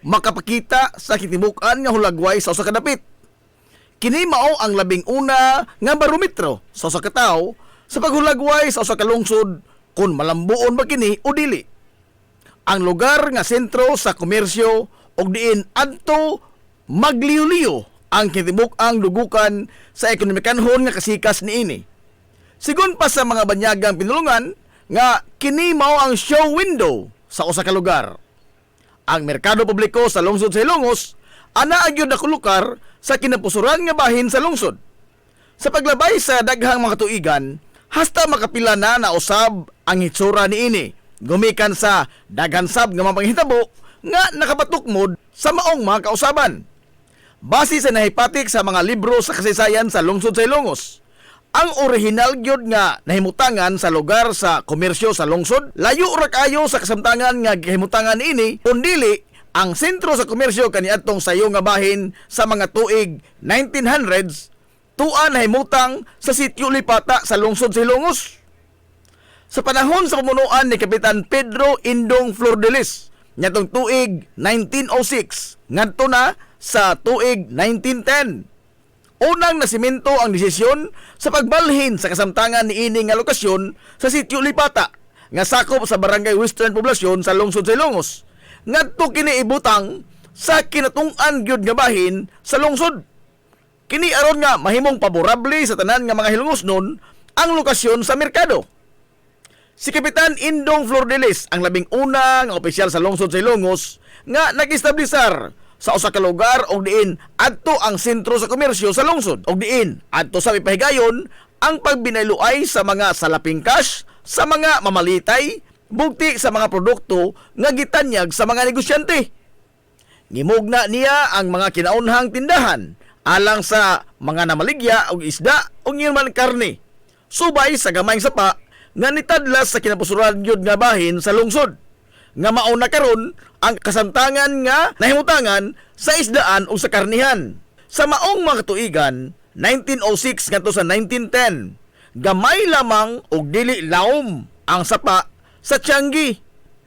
makapakita sa kitibukan nga hulagway sa usa ka dapit. Kini mao ang labing una nga barometro sa usa ka tawo sa paghulagway sa usa ka lungsod kung malambuon ba kini o dili. Ang lugar nga sentro sa komersyo og diin adto magliw-liw ang kitibuk-ang dugukan sa ekonomikanhon nga kasikas niini. Sigon pa sa mga banyagang pinulungan nga kini mao ang show window sa usa ka lugar. Ang merkado publiko sa lungsod sa Ilongos ana agyod ako lugar sa kinapusuran nga bahin sa lungsod. Sa paglabay sa daghang mga tuigan, hasta makapila na nausab ang hitsura niini. Gumikan sa daghan sab nga mapanghitabo nga nakapatukmod sa maong mga kausaban. Base sa nahipatik sa mga libro sa kasaysayan sa lungsod sa Ilongos, ang orihinal gyud nga nahimutangan sa lugar sa komersyo sa lungsod layo ra kayo sa kasamtangan nga gihimutangan niini kundili ang sentro sa komersyo kaniadtong sayo nga bahin sa mga tuig 1900s tuan nahimutang sa sitio Lipata sa lungsod sa Ilongos. Sa panahon sa pamunuan ni Kapitan Pedro Indong Flordelis nitong tuig 1906 ngadto na sa tuig 1910. Unang nasimento ang desisyon sa pagbalhin sa kasamtangan niini nga lokasyon sa sitio Lipata nga sakop sa barangay Western Poblasyon sa lungsod sa Ilongos. Ngadto kini ibutang sa kinatung-an gyud nga bahin sa lungsod. Kini aron nga mahimong paborable sa tanan nga mga Ilongosnon ang lokasyon sa merkado. Si Kapitan Indong Flordelis ang labing una nga opisyal sa lungsod sa Ilongos nga nag-establisar sa usa ka lugar og diin adto ang sentro sa komersyo sa lungsod og diin adto sa ipahigayon ang pagbinayloay sa mga salaping cash sa mga mamalitay bugti sa mga produkto nga gitanyag sa mga negosyante. Gimugna niya ang mga kinaunhang tindahan alang sa mga namaligya og isda ug man karne subay sa gamayng sapa nga nitadlas sa kinapusuran gyud nga bahin sa lungsod nga mao na karon ang kasamtangan nga nahimutangan sa isdaan o sa karnihan. Sa maong mga tuigan 1906 ngadto sa 1910 gamay lamang og dili laom ang sapa sa Tianggi,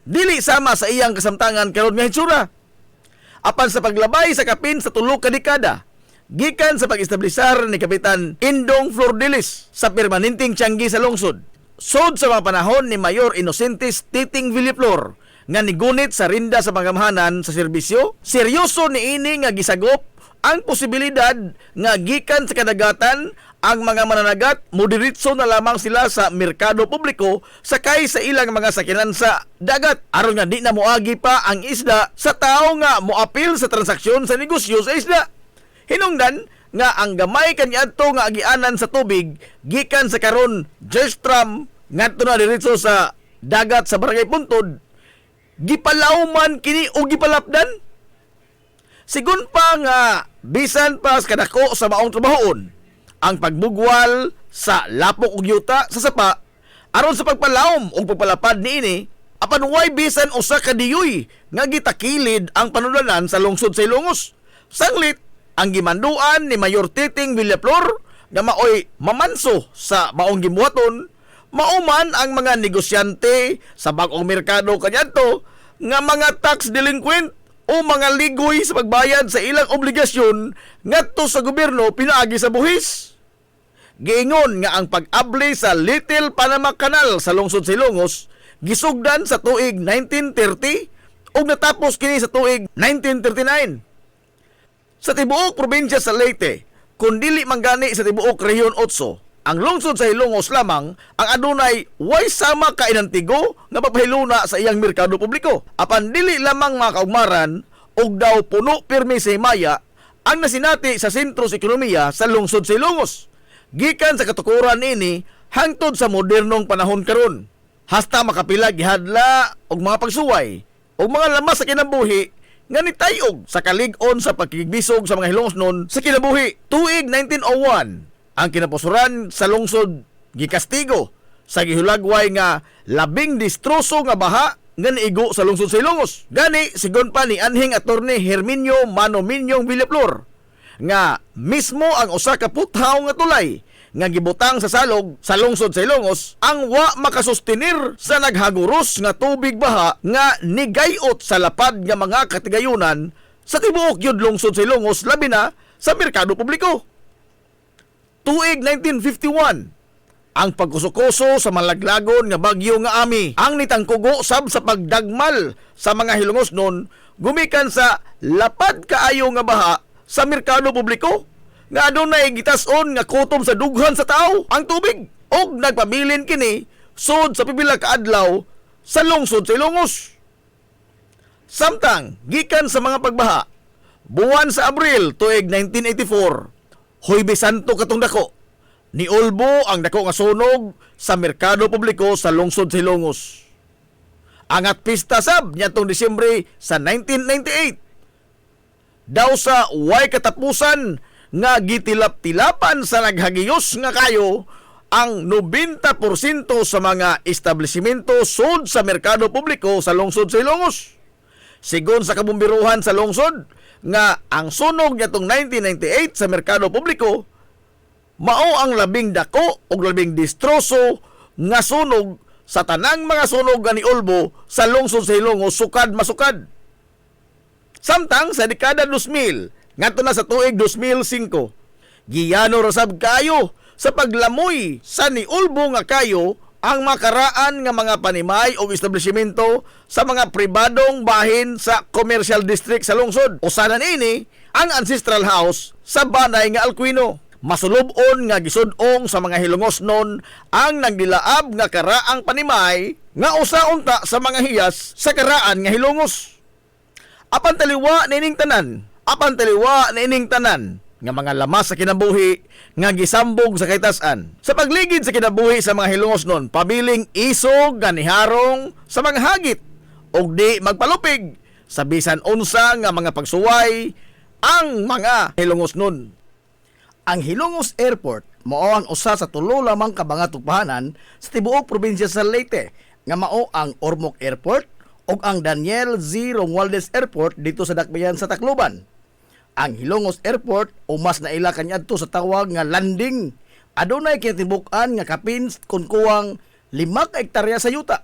dili sama sa iyang kasamtangan karon nga hitsura. Apan sa paglabay sa kapin sa tulo ka dekada gikan sa pag-establisar ni Kapitan Indong Flordelis sa permanenteng Tianggi sa lungsod sud sa mga panahon ni Mayor Inocentes Titing Villaflor nga nigunit sa rinda sa pangamahanan sa serbisyo, seryoso niini nga gisagop ang posibilidad nga gikan sa kadagatan ang mga mananagat moderitso na lamang sila sa merkado publiko sakay sa ilang mga sakinan sa dagat aron nga di na moagi pa ang isda sa tao nga moapil sa transaksyon sa negosyo sa isda. Hinungdan nga ang gamay kaniadto nga agianan sa tubig gikan sa karon Jerstram ngadto na diretso sa dagat sa Barangay Puntod gipalawman kini o gipalapdan. Sigun pa nga bisan pa sa kadako sa maong trabahoon ang pagbugwal sa lapok ug yuta sa sapa aron sa pagpalawom ug pagpalapad niini apan way bisan usa ka diyoy nga gitakilid ang panulanan sa lungsod sa Ilongos. Sanglit ang gimanduan ni Mayor Titing Villaflor nga maoy mamanso sa maong gibuhaton mauman ang mga negosyante sa bag-ong merkado kaniadto nga mga tax delinquent o mga ligoy sa pagbayad sa ilang obligasyon ngadto sa gobyerno pinaagi sa buhis. Giingon nga ang pag-abli sa Little Panama Canal sa lungsod sa Ilongos gisugdan sa tuig 1930 ug natapos kini sa tuig 1939. Sa tibuok probinsya sa Leyte, kun dili manggani sa tibuok Rehiyon 8, ang lungsod sa Ilongos lamang ang adunay way sama ka inantigo nga papahiluna sa iyang merkado publiko. Apan dili lamang mga kaugmaran og daw puno pirmi sa himaya ang nasinati sa sentro sa ekonomiya sa lungsod sa Ilongos. Gikan sa katukuran ini hangtod sa modernong panahon karon. Hasta makapila gihadla og mga pagsuway og mga lamas sa kinabuhi nga nitayog sa kalig-on sa pagkigbisog sa mga Ilongosnon sa kinabuhi. Tuig 1901 ang kinapusuran sa lungsod gikastigo sa gihulagway nga labing distroso nga baha nga niigo sa lungsod sa Ilongos. Gani sigon pa ni anhing attorney Herminio Mano Minyong Villaflor nga mismo ang usa ka puthaw nga tulay nga gibutang sa salog sa lungsod sa Ilongos ang wa makasustenir sa naghaguros nga tubig baha nga nigayot sa lapad nga mga katigayunan sa tibuok yud lungsod sa Ilongos, labi na sa merkado publiko. Tuig 1951, ang pagkusukoso sa malaglagon nga bagyo nga Ami ang nitangkugo sab sa pagdagmal sa mga Hilongos nun gumikan sa lapad kaayo nga baha sa merkado publiko nga adunay gitason nga kutom sa dughan sa tao ang tubig og nagpabilin kini sud sa pipila ka adlaw sa lungsod sa Ilongos. Samtang gikan sa mga pagbaha buwan sa Abril tuig 1984, Huwebes Santo katong dako, niulbo ang dako nga sunog sa merkado publiko sa lungsod sa Ilongos. Angat pista sab niadtong Disyembre sa 1998. Daw sa way katapusan nga gitilap-tilapan sa naghagiyos nga kayo ang 90% sa mga establishmento sud sa merkado publiko sa lungsod sa Ilongos. Sigon sa kabumbiruhan sa lungsod nga ang sunog niadtong 1998 sa merkado publiko mao ang labing dako ug labing distroso nga sunog sa tanang mga sunog nga niulbo sa lungsod sa Ilongos sukad masukad. Samtang sa dekada 2000 ngadto na sa tuig 2005, giyano rasab kayo sa paglamoy sa niulbo nga kayo ang makaraan nga mga panimay o establishmento sa mga pribadong bahin sa commercial district sa lungsod. Usa na niini ang Ancestral House sa Banay nga Alcuino. Masulubon nga gisudong sa mga Hilongos non ang nagdilaab nga karaang panimay nga usa unta sa mga hiyas sa karaan nga Hilongos. Apan taliwa nining tanan nga mga lamas sa kinabuhi nga gisambog sa kaytas-an. Sa pagligid sa kinabuhi sa mga Hilongos non, pabiling isog nga niharong sa mga hagit og di magpalupig sa bisan unsa nga mga pagsuway ang mga Hilongos non. Ang Hilongos Airport mao ang usa sa tulo lamang ka mga tugpahanan sa tibuok probinsya sa Leyte nga mao ang Ormoc Airport ug ang Daniel Z. Romualdez Airport dito sa dakbayan sa Tacloban. Ang Hilongos Airport o mas naila kaniadto sa tawag nga landing adunay kinatibuk-an nga kapin kun kuwang 5 ka hektarya sa yuta.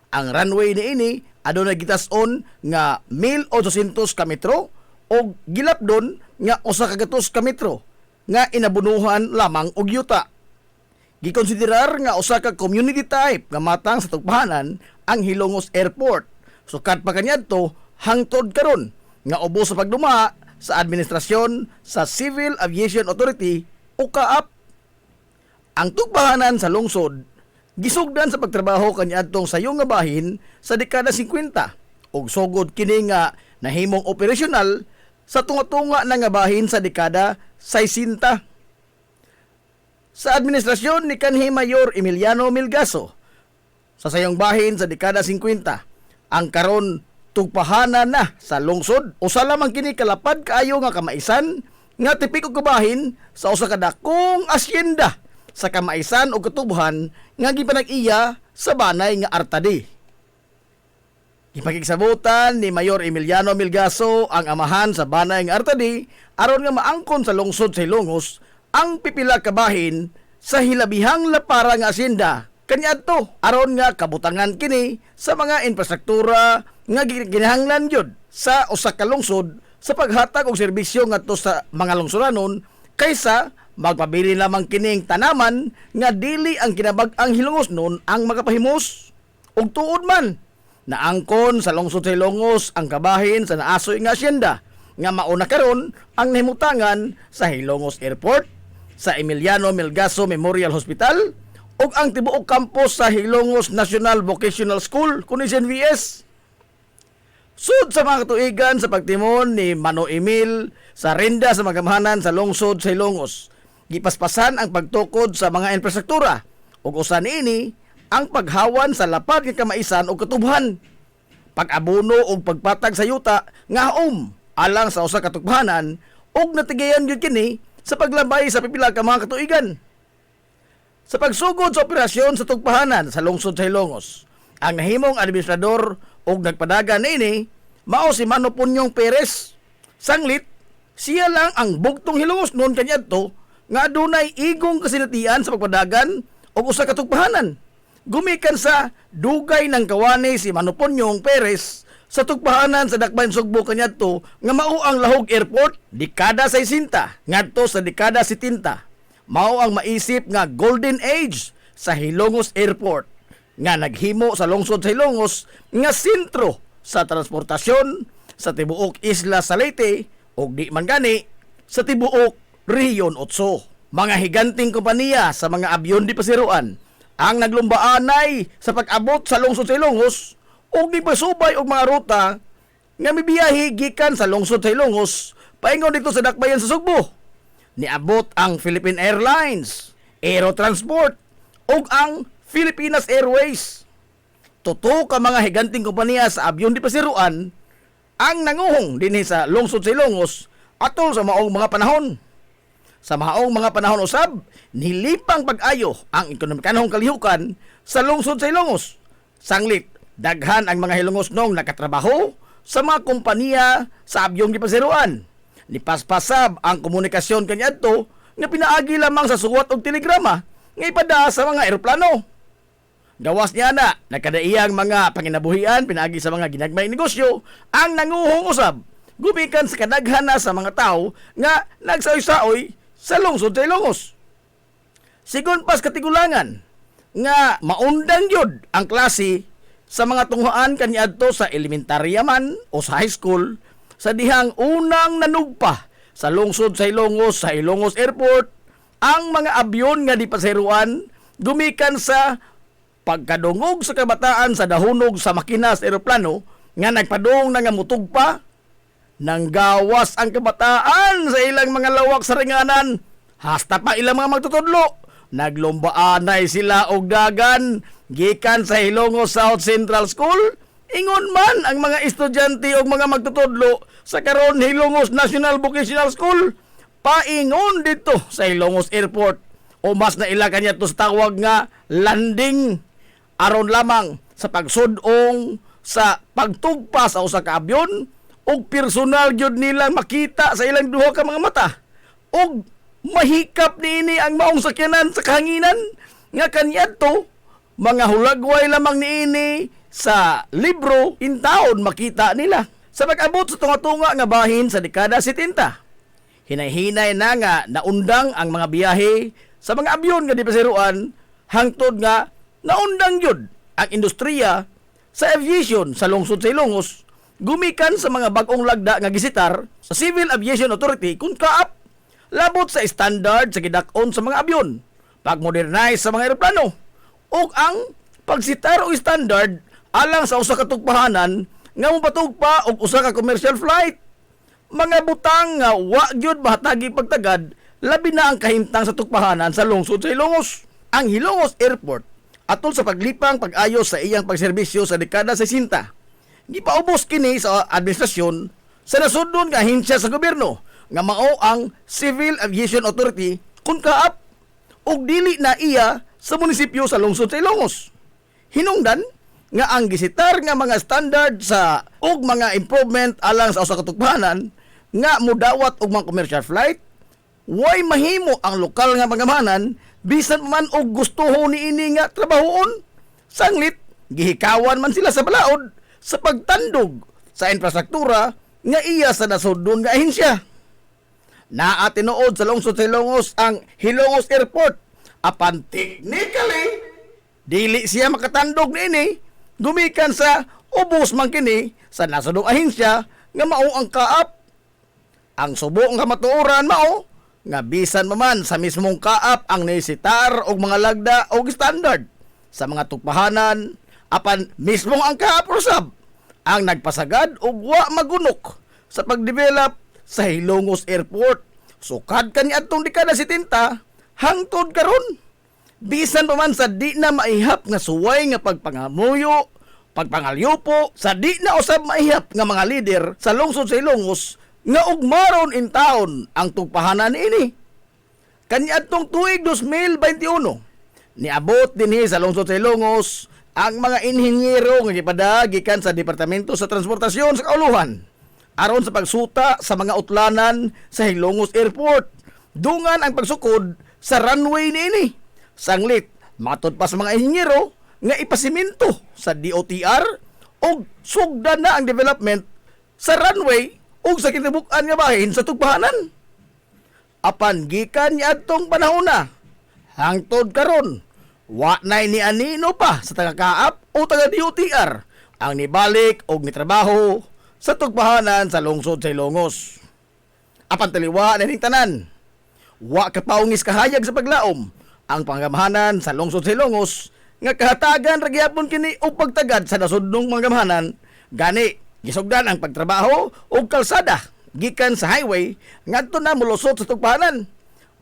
Ang runway niini adunay gitas-on nga 1,800 ka metro o gilapdon nga 100 ka metro nga inabunuhan lamang og yuta. Gikonsiderar nga usa ka community type nga matang sa tugpahanan ang Hilongos Airport. Sukat pa kaniadto hangtod karon nga ubos sa pagduma sa administrasyon sa Civil Aviation Authority o CAAP. Ang tugpahanan sa lungsod gisugdan sa pagtrabaho kaniadtong sayo nga bahin sa dekada 50 ug sugod kini nga nahimong operasyonal sa tunga-tunga na nga bahin sa dekada 60. Sa administrasyon ni kanhi Mayor Emiliano Melgaso sa sayong bahin sa dekada 50, ang karon tugpahanan na sa lungsod usa lamang kini kalapad kaayo nga kamaisan nga tipik og kabahin sa usa ka dakong asyenda sa kamaisan o katubuhan nga gipanag-iya sa Banay nga Artadi. Ipakigsabutan ni Mayor Emiliano Melgaso ang amahan sa Banay nga Artadi aron nga maangkon sa lungsod sa Ilongos ang pipila ka bahin sa hilabihang lapara nga asyenda kaniadto aron nga kabutangan kini sa mga infrastruktura nga ginahanglan gyud sa usa ka lungsod sa paghatag og serbisyo ngadto sa mga lungsuranon kaysa magpabili lamang kining tanaman nga dili ang kinabag-ang Hilongos nun ang makapahimos. Ug tuod man naangkon sa lungsod sa Ilongos ang kabahin sa naasoy nga asyenda nga mauna karon ang nahimutangan sa Hilongos Airport, sa Emiliano Melgaso Memorial Hospital ug ang tibuok campus sa Hilongos National Vocational School kuno SNVS. Sud sa mga katuigan sa pagtimon ni Mano Emil sa renda sa magamahanan sa lungsod sa Ilongos, gipaspasan ang pagtukod sa mga infrastruktura ug usa niini ang paghawan sa lapad nga kamaisan ug katubhan, pag-abono ug pagpatag sa yuta nga alang sa usa ka tugpahanan ug natigayan gyud kini sa paglabay sa pipila ka mga katuigan. Sa pagsugod sa operasyon sa tugpahanan sa lungsod sa Ilongos, ang nahimong administrador ug nagpadagan niini mao si Mano Punyong Perez. Sanglit, siya lang ang bugtong Hilongos noon kaniadto nga adunay igong kasinatian sa pagpadagan o usa ka tugpahanan. Gumikan sa dugay ng kawani si Manuponyong Perez sa tugpahanan sa Dakbayn Sugbo kaniadto nga mao ang Lahog Airport dekada 60 ngadto sa dekada 70. Mao ang maisip nga golden age sa Hilongos Airport nga naghimo sa lungsod sa Hilongos nga sentro sa transportasyon sa tibuok Isla sa Leyte ug di man gani sa tibuok Region 8. Mga higanting kompanya sa mga abyon di pasiruan ang naglumbaanay sa pag-abot sa lungsod sa Ilongos ug gipasubay og mga ruta nga mibiyahe gikan sa lungsod sa Ilongos paingon dito sa dakbayan sa Sugbo. Niabot ang Philippine Airlines, Aerotransport ug ang Filipinas Airways. Tuto ka mga higanting kompanya sa abyon di pasiruan ang nanguhong dinhi sa lungsod sa Ilongos atol sa maong mga panahon. Sa maong mga panahon usab, nilipang pag-ayo ang ekonomikanhong kalihukan sa lungsod sa Ilongos. Sanglit, daghan ang mga Hilongosnong nakatrabaho sa mga kompanya sa abyong gipasiruan. Nipaspasab ang komunikasyon kaniadto nga pinaagi lamang sa suwat og telegrama nga ipada sa mga eroplano. Gawas niya na, nakadaiyang mga panginabuhian pinaagi sa mga ginagmay negosyo ang nanguhong usab. Gumikan sa kadaghana sa mga tao nga nagsaoy-saoy sa lungsod sa Ilongos. Sigon pas katigulangan nga maundang yod ang klase sa mga tunghoan kaniadto sa elementarya man o sa high school sa dihang unang nanugpa sa lungsod sa Ilongos sa Ilongos Airport ang mga abyon nga dipasiruan gumikan sa pagkadungog sa kabataan sa dahunog sa makina sa eroplano nga nagpadung na nga mutugpa. Nanggawas ang kabataan sa ilang mga lawak sa ringanan. Hasta pa ilang mga magtutudlo. Naglumbaanay sila og dagan gikan sa Hilongos South Central School. Ingon man ang mga estudyante og mga magtutudlo sa karon Hilongos National Vocational School. Paingon dito sa Hilongos Airport. O mas na ila kanya to sa tawag nga landing aron lamang sa pagsudong sa pagtugpa sa usa ka abyon og personal gyud nilang makita sa ilang duha ka mga mata og mahikap niini ang maong sakyanan sa kahanginan nga kaniadto mga hulagway lamang niini sa libro in taon makita nila sa pag-abot sa tunga-tunga nga bahin sa dekada 70. Hinay-hinay na nga naundang ang mga biyahe sa mga abyon nga dipasiruan hangtod nga naundang gyud ang industriya sa aviation sa lungsod sa Ilongos. Gumikan sa mga bagong lagda nga gisitar sa Civil Aviation Authority kung kaap labot sa standard sa gidakon sa mga abyon, pag-modernize sa mga eroplano, ug ang pagsitar o standard alang sa usa ka tugpahanan nga mopatugpa og usa ka commercial flight. Mga butang nga wa gyud mahatagi pagtagad labi na ang kahimtang sa tugpahanan sa lungsod sa Ilongos. Ang Hilongos Airport atol sa paglipang pag-ayos sa iyang pagserbisyo sa dekada 60. Gipaubos kini sa administrasyon sa nasudnon nga ahensya sa gobyerno nga mao ang Civil Aviation Authority kung kaap og dili na iya sa munisipyo sa lungsod sa Ilongos. Hinungdan nga ang gisitar nga mga standard sa og mga improvement alang sa usa ka tugpahanan nga mudawat og mga commercial flight way mahimo ang lokal nga pangamahanan bisan man og gustuho niini nga trabahoon. Sanglit gihikawan man sila sa balaod sa pagtandog sa infrastruktura nga iya sa nasudnon nga ahensya. Naa tinuod sa lungsod sa Ilongos ang Hilongos Airport. Apan technically, dili siya makatandog niini gumikan sa ubos man kini sa nasudnong ahensya nga mao ang kaap. Ang subo nga matuoran mao nga bisan man sa mismong kaap ang naisitar og mga lagda og standard sa mga tugpahanan apan mismong ang kaap usab ang nagpasagad og wa magunok sa pagdevelop sa Hilongos Airport sukad kaniadtong dekada 70 hangtod karon. Bisan pa man sa di na maihap nga suway nga pagpangamuyo, pagpangalyupo, sa di na usab maihap nga mga lider sa lungsod sa Ilongos nga ugmaron in taon ang tugpahanan ini. Kaniadtong tuig 2021, niabot dinhi sa lungsod sa Ilongos ang mga inhinyero nga gipada gikan sa Departamento sa Transportasyon sa Kauluhan aron sa pagsuta sa mga utlanan sa Hilongos Airport. dungan ang pagsukod sa runway niini. Sanglit, matod pa sa mga inhinyero nga ipasiminto sa DOTR o sugdan na ang development sa runway o sa kinabukan nga bahin sa tugbahanan. Apan gikan niya adtong panahon na, hangtod karon, wa nay ni anino pa sa taga-kaap o taga-DOTR ang nibalik o nitrabaho sa tugbahanan sa lungsod sa Ilongos. Apan taliwa na ning tanan, wa kapaungis kahayag sa paglaom ang pangamahanan sa lungsod sa Ilongos nga kahatagan ra gyapon kini og pagtagad sa nasudnong pangamahanan gani gisugdan ang pagtrabaho og kalsada gikan sa highway ngadto na molusot sa tugbahanan.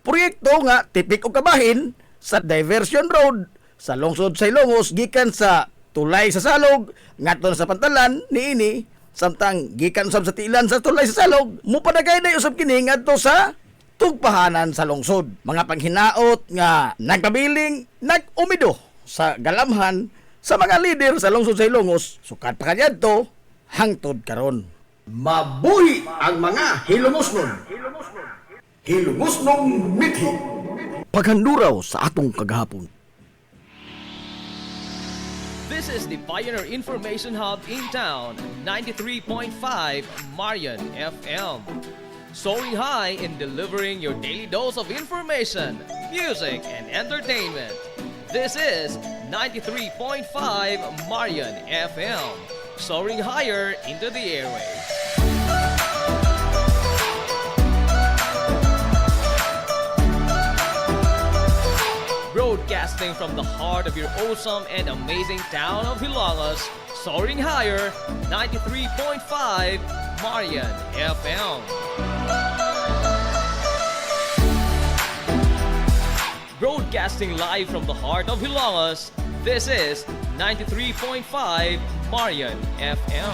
Proyekto nga tipik og kabahin sa diversion road sa lungsod sa Ilongos gikan sa tulay sa Salog ngadto na sa Pantalan niini samtang gikan usab sa tiilan sa tulay sa Salog mopadagay na usab kini ngadto sa tugpahanan sa lungsod. Mga panghinaot nga nagpabiling nag-umido sa galamhan sa mga lider sa lungsod sa Ilongos sukat pa kanyadto hangtod karon. Mabuhi ang mga hilungosnon. Hilungosnong mithi. Paghanduraw sa atong kagahapon. This is the Pioneer Information Hub in town, 93.5 Marian FM. Soaring high in delivering your daily dose of information, music, and entertainment. This is 93.5 Marian FM. Soaring higher into the airwaves. Broadcasting from the heart of your awesome and amazing town of Hilangas, soaring higher, 93.5 Marian FM. Broadcasting live from the heart of Hilangas, this is 93.5 Marian FM.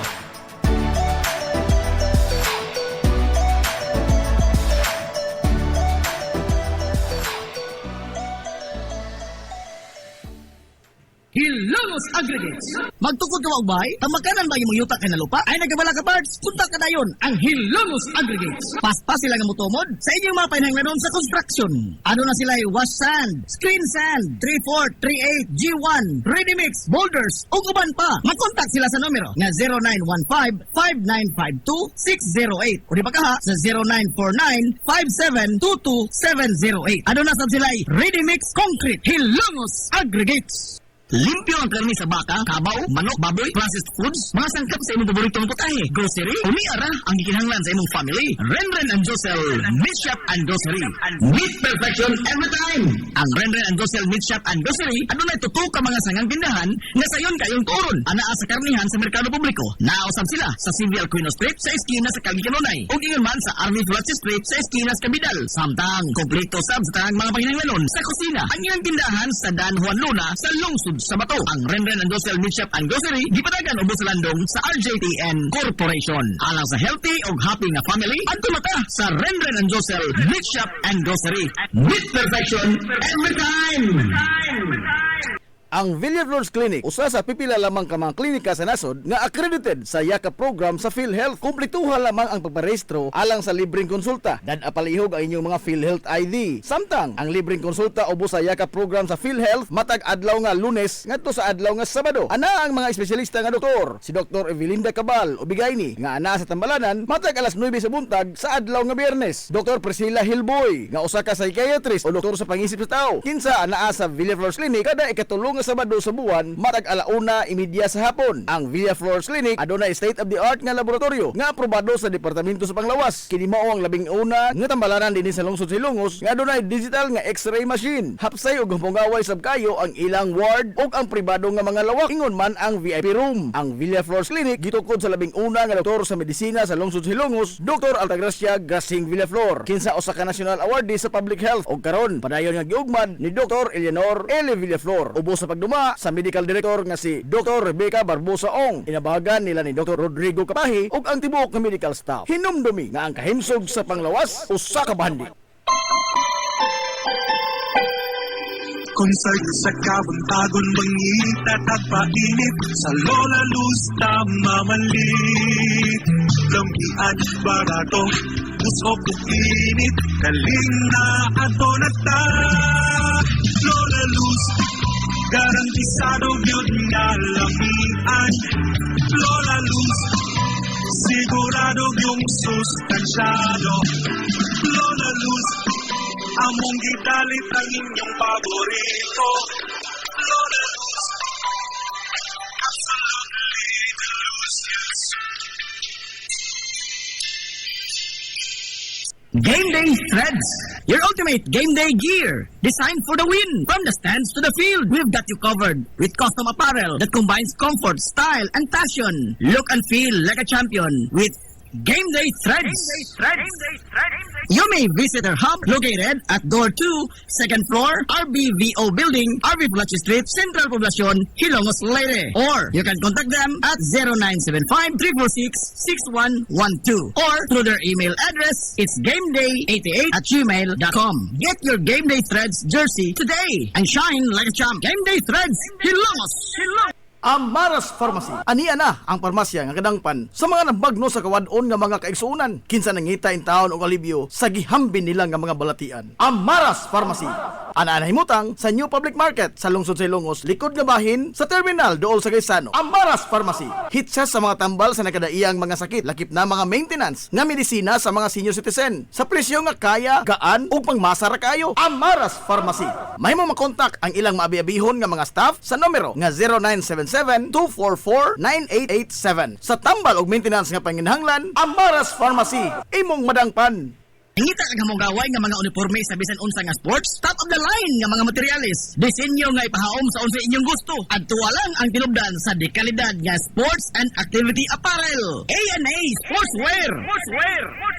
Hilongos Aggregates. Magtukod ka wagbay, tamakanan ba yung yuta kay na lupa? Ay nagabala ka parts, punta ka dayon ang Hilongos Aggregates. Paspas sila nga mutumod sa inyong mga panahanglanon sa construction. Ano na sila wash sand, screen sand, 3-4, 3-8, G1, ready mix, boulders, ug uban pa. Mag-contact sila sa numero nga 0915-5952-608 o di ba kaha sa 0949-5722-708. Ano na sab sila ready mix concrete Hilongos Aggregates. Limpyo ang karni sa baka, kabaw, manok, baboy, processed foods, mga sangkap sa imong paboritong putahe, grocery, umiara ang gikinahanglan sa imong family. Renren and Josel Meat Shop and Grocery. Meat perfection every time. Ang Renren and Josel Meat Shop and Grocery, ano na tutok ka mga sangang tindahan nga sayon kayong turon. Anaa sa karnihan sa merkado publiko. Nausab sila sa Civil Aquino Street sa eskina sa Calvicanonay. Ug ingon man sa Army Flats Street sa eskina sa Cabidal. Samtang kompleto sab sa tanang mga panginahanglanon sa kusina. Ang iyang tindahan sa Dan Juan Luna sa lungsod sa Bato. Ang Renren and Josel Meat Shop and Grocery gipadagan ubos sa landong sa RJTN Corporation. Alang sa healthy ug happy nga family, adto mata sa Renren and Josel Meat Shop and Grocery. Meat perfection every time. Ang Villaflores Clinic, usa sa pipila lamang ka mga klinika sa nasod nga accredited sa YAKA program sa PhilHealth. Kumpletuha lamang ang pagparehistro alang sa libreng konsulta. Dad apalihog ang inyong mga PhilHealth ID. Samtang ang libreng konsulta ubos sa YAKA program sa PhilHealth matag adlaw nga Lunes ngadto sa adlaw nga Sabado. Ana ang mga espesyalista nga doktor, si Dr. Evelinda Cabal Ubigayni nga ana sa Tambalanan matag alas 9 sa buntag sa adlaw nga Biyernes. Dr. Priscilla Hilboy nga usa ka psychiatrist o doktor sa pangisip sa tao. Kinsa anaa sa Villaflores Clinic kada ikatulong Sabado sa buwan matag alauna imidya sa hapon. Ang Villaflores Clinic adunay state of the art nga laboratorio nga aprobado sa Departamento sa Panglawas. Kini mao ang labing una nga tambalanan dinhi sa lungsod sa Ilongos nga adunay digital nga X-ray machine. Hapsay ug humpungaway sab kayo ang ilang ward ug ang pribado nga mga lawak. Ingon man ang VIP room. Ang Villaflores Clinic gitukod sa labing una nga doktor sa medisina sa lungsod sa Ilongos, Dr. Altagracia Gasing Villaflor. Kinsa usa ka national awardee sa public health ug karon padayon nga giugmad ni Dr. Eleanor L. Villaflor. Ubos sa pagduma sa medical director nga si Dr. Rebecca Barbosa Ong. Inabahagan nila ni Dr. Rodrigo Kapahi ug ang tibuok nga medical staff. Hinumdumi nga ang kahimsog sa panglawas usa ka bandi. Concert sa kabuntagon mangita tagpainit sa Lola Luz tama mali. Lampian barato Ubus o init, kaling na ato na ta. Lola Luz, garantisado yun nga lamian. Lola Luz, sigurado yung sustansyado. Lola Luz, among gidalit ang inyong paborito. Lola Luz, absolutely delicious. Game Day Threads, your ultimate game day gear, designed for the win. From the stands to the field, we've got you covered with custom apparel that combines comfort, style, and passion. Look and feel like a champion with Game Day Threads. You may visit our hub located at Door 2, second floor, RBVO Building, RV Pulachi Street, Central Poblacion, Hilongos, Leyte. Or you can contact them at 0975-346-6112 or through their email address, it's gameday88@gmail.com. Get your Game Day Threads jersey today and shine like a champ. Game Day Threads, Hilongos. Amaras Pharmacy. Ania na ang parmasya nga kadangpan sa mga nabagno sa kawadon nga mga kaigsuunan. Kinsa nangita in taon og alibyo sa gihambin nila nga mga balatian. Amaras Pharmacy. Ana himutang sa New Public Market sa lungsod sa Ilongos, likod nga bahin sa terminal dool sa Gaisano. Amaras Pharmacy. Hitsa sa mga tambal sa nakadaiyang mga sakit, lakip na mga maintenance nga medisina sa mga senior citizen. Sa presyo nga kaya, gaan ug pangmasara kayo. Amaras Pharmacy. May mo makontak ang ilang maabi-abihon nga mga staff sa numero nga 0977-244-9887. Sa tambal og maintenance nga panginhanglan, Amaras Pharmacy. Imong madangpan. Ngita ka mong gaway nga mga uniforme sa bisan unsa nga sports, top of the line nga mga materialis. Disenyo nga ipahaom sa unsa inyong gusto. Adtuwa lang ang tinubdan sa dekalidad nga sports and activity apparel. A&A Sportswear.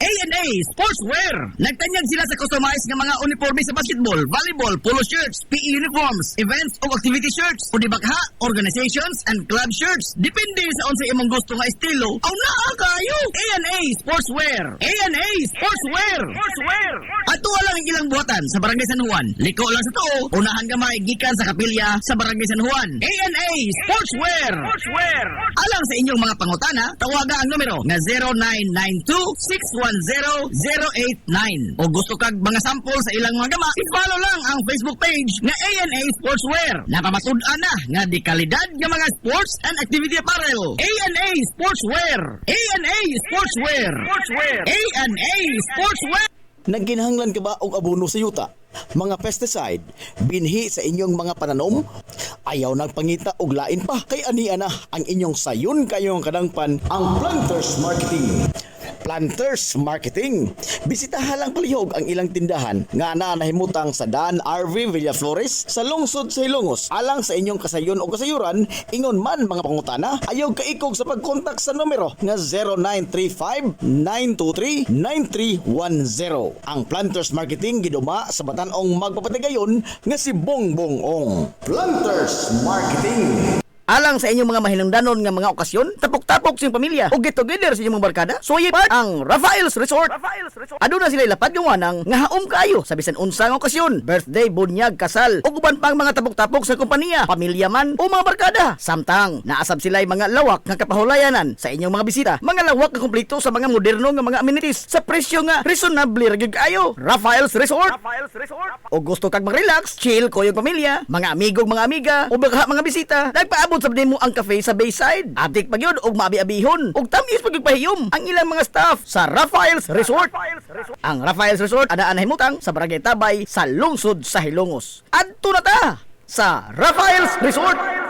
A&A Sportswear. Nagtanyag sila sa customized nga mga uniforme sa basketball, volleyball, polo shirts, PE uniforms, events o activity shirts, o dibakha, organizations and club shirts. Depende sa unsa imong gusto nga estilo. Aw naa kayo. A&A Sportswear. A&A Sportswear. Ato lang ang ilang buhatan sa Barangay San Juan. Liko lang sa tuo, unahan gamay gikan sa kapilya sa Barangay San Juan. A&A Sportswear. Alang sa inyong mga pangutana, tawaga ang numero nga 0992-610-089. O gusto kag mga sample sa ilang mga gama, i-follow lang ang Facebook page nga A&A Sportswear. Napamatud-an na nga di kalidad nga mga sports and activity apparel. A&A Sportswear. A&A Sportswear. A&A Sportswear. Nagginahanglan ka ba og abono sa yuta? Mga pesticide, binhi sa inyong mga pananom? Ayaw nagpangita og lain pa, kay ania na ang inyong sayon kayong kadangpan ang Planters Marketing. Planters Marketing. Bisitahan lang palihog ang ilang tindahan nga nahimutang sa Dan RV Villaflores sa lungsod sa Hilongos. Alang sa inyong kasayon o kasayuran, ingon man mga pangutana, ayaw kaikog sa pagkontak sa numero nga 0935-923-9310. Ang Planters Marketing giduma sa Batanong magpapatigayon nga si Bongbong Ong. Planters Marketing. Alang sa inyong mga mahinungdanon nga mga okasyon, tapok-tapok sa inyong pamilya o get together sa inyong mga barkada, suyi part ang Rafael's Resort. Aduna sila lapad gawanang nga haom kayo sa bisan unsang okasyon, birthday, bunyag, kasal o uban pang mga tapok-tapok sa kompanya, pamilya man o mga barkada. Samtang naasab sila mga lawak nga kapahulayanan sa inyong mga bisita, mga lawak nga kumpleto sa mga moderno nga mga amenities sa presyo nga reasonable ra gyud kayo. Rafael's Resort. O gusto kag mag-relax, chill ko yung pamilya, mga amigog, mga amiga o baka mga bisita, nagpaabot sa mo ang cafe sa Bayside. Adik pa yun og maabi-abihon og tamis pagpahiyom ang ilang mga staff sa Rafael's Resort. Ang Rafael's Resort adaan himutang sa Barangay Tabay sa lungsod sa Hilongos. Adto na ta sa Rafael's Resort.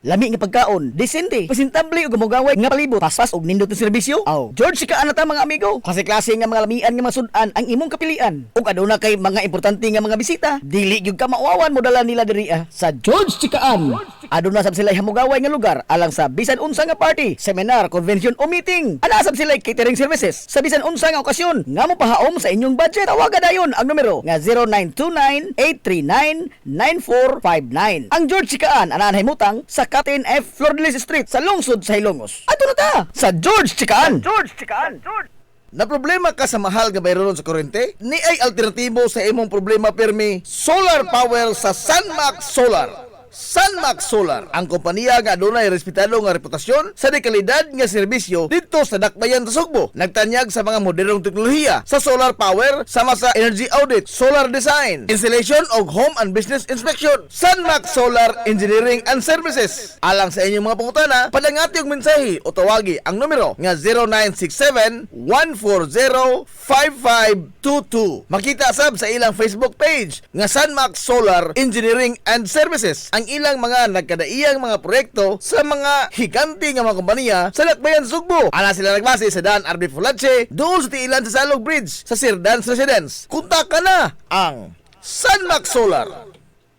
Lami nga pagkaon, desente, presentable ug gamugaway nga palibot, paspas og nindot nga serbisyo. Aw, George sika ana ta mga amigo. Klase-klase nga mga lamian nga masudan ang imong kapilian. Ug aduna kay mga importante nga mga bisita, dili gyud ka mauwawan mo dala nila diri sa George Chikaan. Aduna sab sila hamugaway nga lugar alang sa bisan unsa nga party, seminar, convention o meeting. Ana sab sila catering services sa bisan unsa nga okasyon nga mopahaom sa inyong budget. Tawagan dayon ang numero nga 0929-839-9459. Ang George Chikaan ana himutang sa Captain F. Flordelis Street sa lungsod sa Hilongos. Ato na ta sa George Chikaan. Na problema ka sa mahal nga bayron sa kuryente? Ni ay alternatibo sa imong problema permi, solar power sa Sunmax Solar. Sunmax Solar, ang kompanya nga adunay respetado nga reputasyon sa dekalidad nga serbisyo dito sa Dakbayan sa Sugbo. Nagtanyag sa mga modernong teknolohiya sa solar power sama sa energy audit, solar design, installation og home and business inspection. Sunmax Solar Engineering and Services. Alang sa inyong mga pangutana, padangati og mensahe o tawagi ang numero nga 0967-140-5522. Makita sab sa ilang Facebook page nga Sunmax Solar Engineering and Services ang ilang mga nagkadaiyang mga proyekto sa mga higanti nga mga kompanya sa Dakbayan Sugbo. Ala sila nagbase sa Dan RB Fulache doon sa tiilan sa Salog Bridge sa Sirdans Residence. Kontak na ang Sunmax Solar.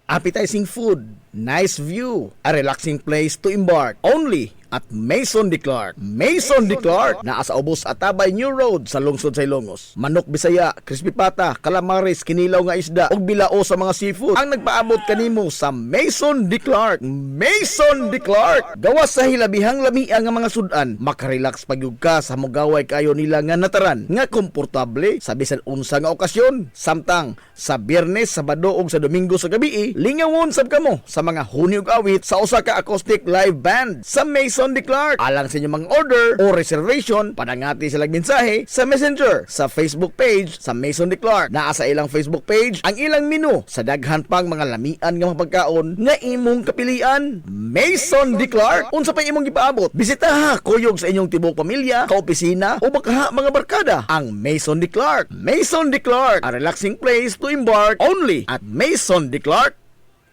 Appetizing food, nice view, a relaxing place to embark. Only at Maison de Clark. Maison de Clark, naa sa Ubos Atabay New Road sa lungsod sa Ilongos. Manok Bisaya, crispy pata, calamares, kinilaw nga isda, ug bilao sa mga seafood. Ang nagpaabot kanimo sa Maison de Clark. Maison de Clark. Gawas sa hilabihang lamian nga mga sudan, makarelax pagyud ka sa mogaway kayo nila nga nataran, nga komportable sa bisan unsa nga okasyon. Samtang sa Biyernes, Sabado ug sa Domingo sa gabi, lingawon sab kamo sa mga huni ug awit sa usa ka acoustic live band sa Maison de Clark. Alang sa inyong mga order o reservation, padangati sila mensahe sa Messenger sa Facebook page sa Maison de Clark. Naa sa ilang Facebook page ang ilang menu sa daghan pang mga lamian nga mga pagkaon nga imong kapilian. Maison de Clark, unsa pa imong gipaabot? Bisita ha kuyog sa inyong tibok pamilya, kaopisina o baka mga barkada. Ang Maison de Clark. Maison de Clark, a relaxing place to embark only at Maison de Clark.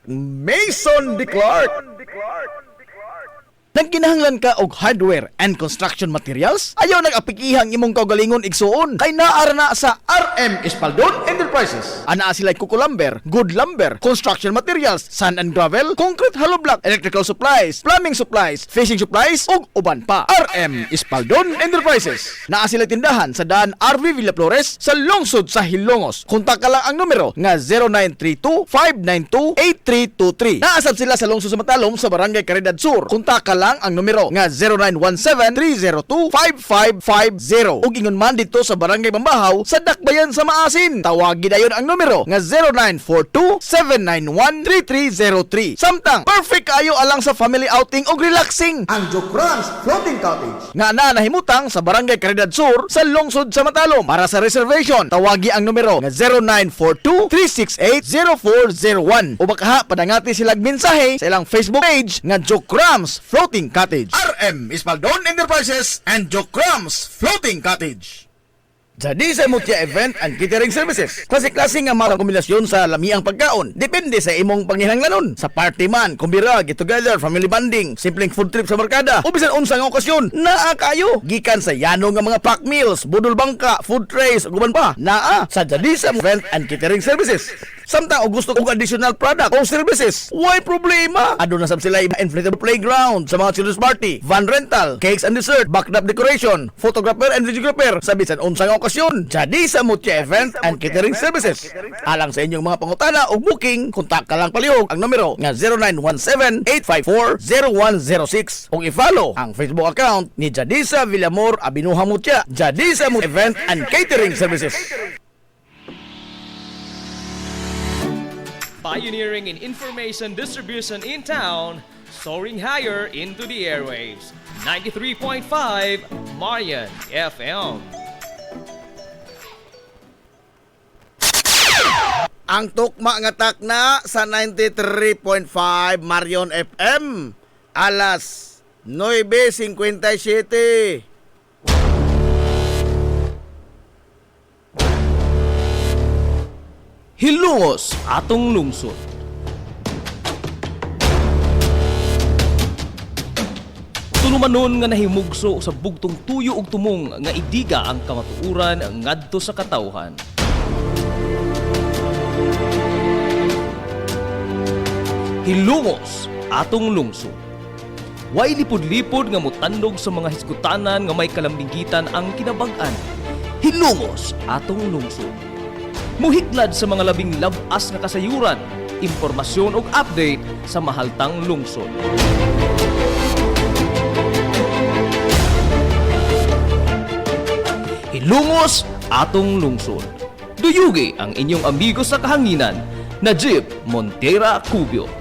Maison de Clark. Nagkinahanglan ka og hardware and construction materials? Ayaw nag-apikihang imong kaugalingon igsuon kay naara na sa RM Espaldon Enterprises. Anaa sila Kuko Lumber, Good Lumber, construction materials, sand and gravel, concrete hollow block, electrical supplies, plumbing supplies, fishing supplies ug uban pa. RM Espaldon Enterprises. Naa sila tindahan sa daan RV Villaflores sa lungsod sa Hilongos. Kontak ka lang ang numero nga 0932-592-8323. Naasab sila sa lungsod sa Matalom sa Barangay Caridad Sur. Kontak ka lang ang numero nga 0917-302-5550. Ug ingon man dito sa Barangay Bambahaw sa Dakbayan sa Maasin. Tawagin dayon ang numero nga 0942-791-3303. Samtang perfect kayo alang sa family outing ug relaxing. Ang Jokrans Floating Cottage nga nahimutang sa Barangay Caridad Sur sa lungsod sa Matalom. Para sa reservation, tawagi ang numero nga 0942-368-0401. O baka padangati silang mensahe sa ilang Facebook page nga Jokrans Floating Cottage. RM Espaldon Enterprises and Jokrams Floating Cottage. Jadi sa Mutya Event and Catering Services. Klase-klase nga mga kombinasyon sa lamiang pagkaon. Depende sa imong panginahanglanon. Sa party man, kumbira, get together, family bonding, simpleng food trip sa barkada, o bisan unsa nga okasyon, naa kayo. Gikan sa yano nga mga pack meals, budol bangka, food trays, ug uban pa, naa sa Jadi sa Event and Catering Services. Samtang o gusto kong additional product o services, why problema? Ado na sab sila inflatable playground sa mga children's party, van rental, cakes and dessert, backdrop decoration, photographer and videographer sa bisan unsang okasyon. Jadi sa Mutya Event and Catering Services. Alang sa inyong mga pangutana o booking, kontak ka lang palihog ang numero nga 0917-854-0106 o i-follow ang Facebook account ni Jadisa Villamor Abinuha Mutya. Jadisa Mutya Event and Catering Services. Pioneering in information distribution in town, soaring higher into the airwaves. 93.5 Marian FM. Ang tukma nga takna sa 93.5 Marion FM alas 9:57. Hilongos atong lungsod. Tulumanon nga nahimugso sa bugtong tuyo ug tumong nga idiga ang kamatuuran ngadto sa katawhan. Hilongos atong lungsod. Way lipod-lipod nga mutandog sa mga hiskutanan nga may kalambigitan ang kinabag-an. Hilongos atong lungsod. Muhiklad sa mga labing labas nga kasayuran, impormasyon ug update sa mahaltang lungsod. Hilongos atong lungsod. Duyugi ang inyong amigo sa kahanginan, Najib Montera Cubio.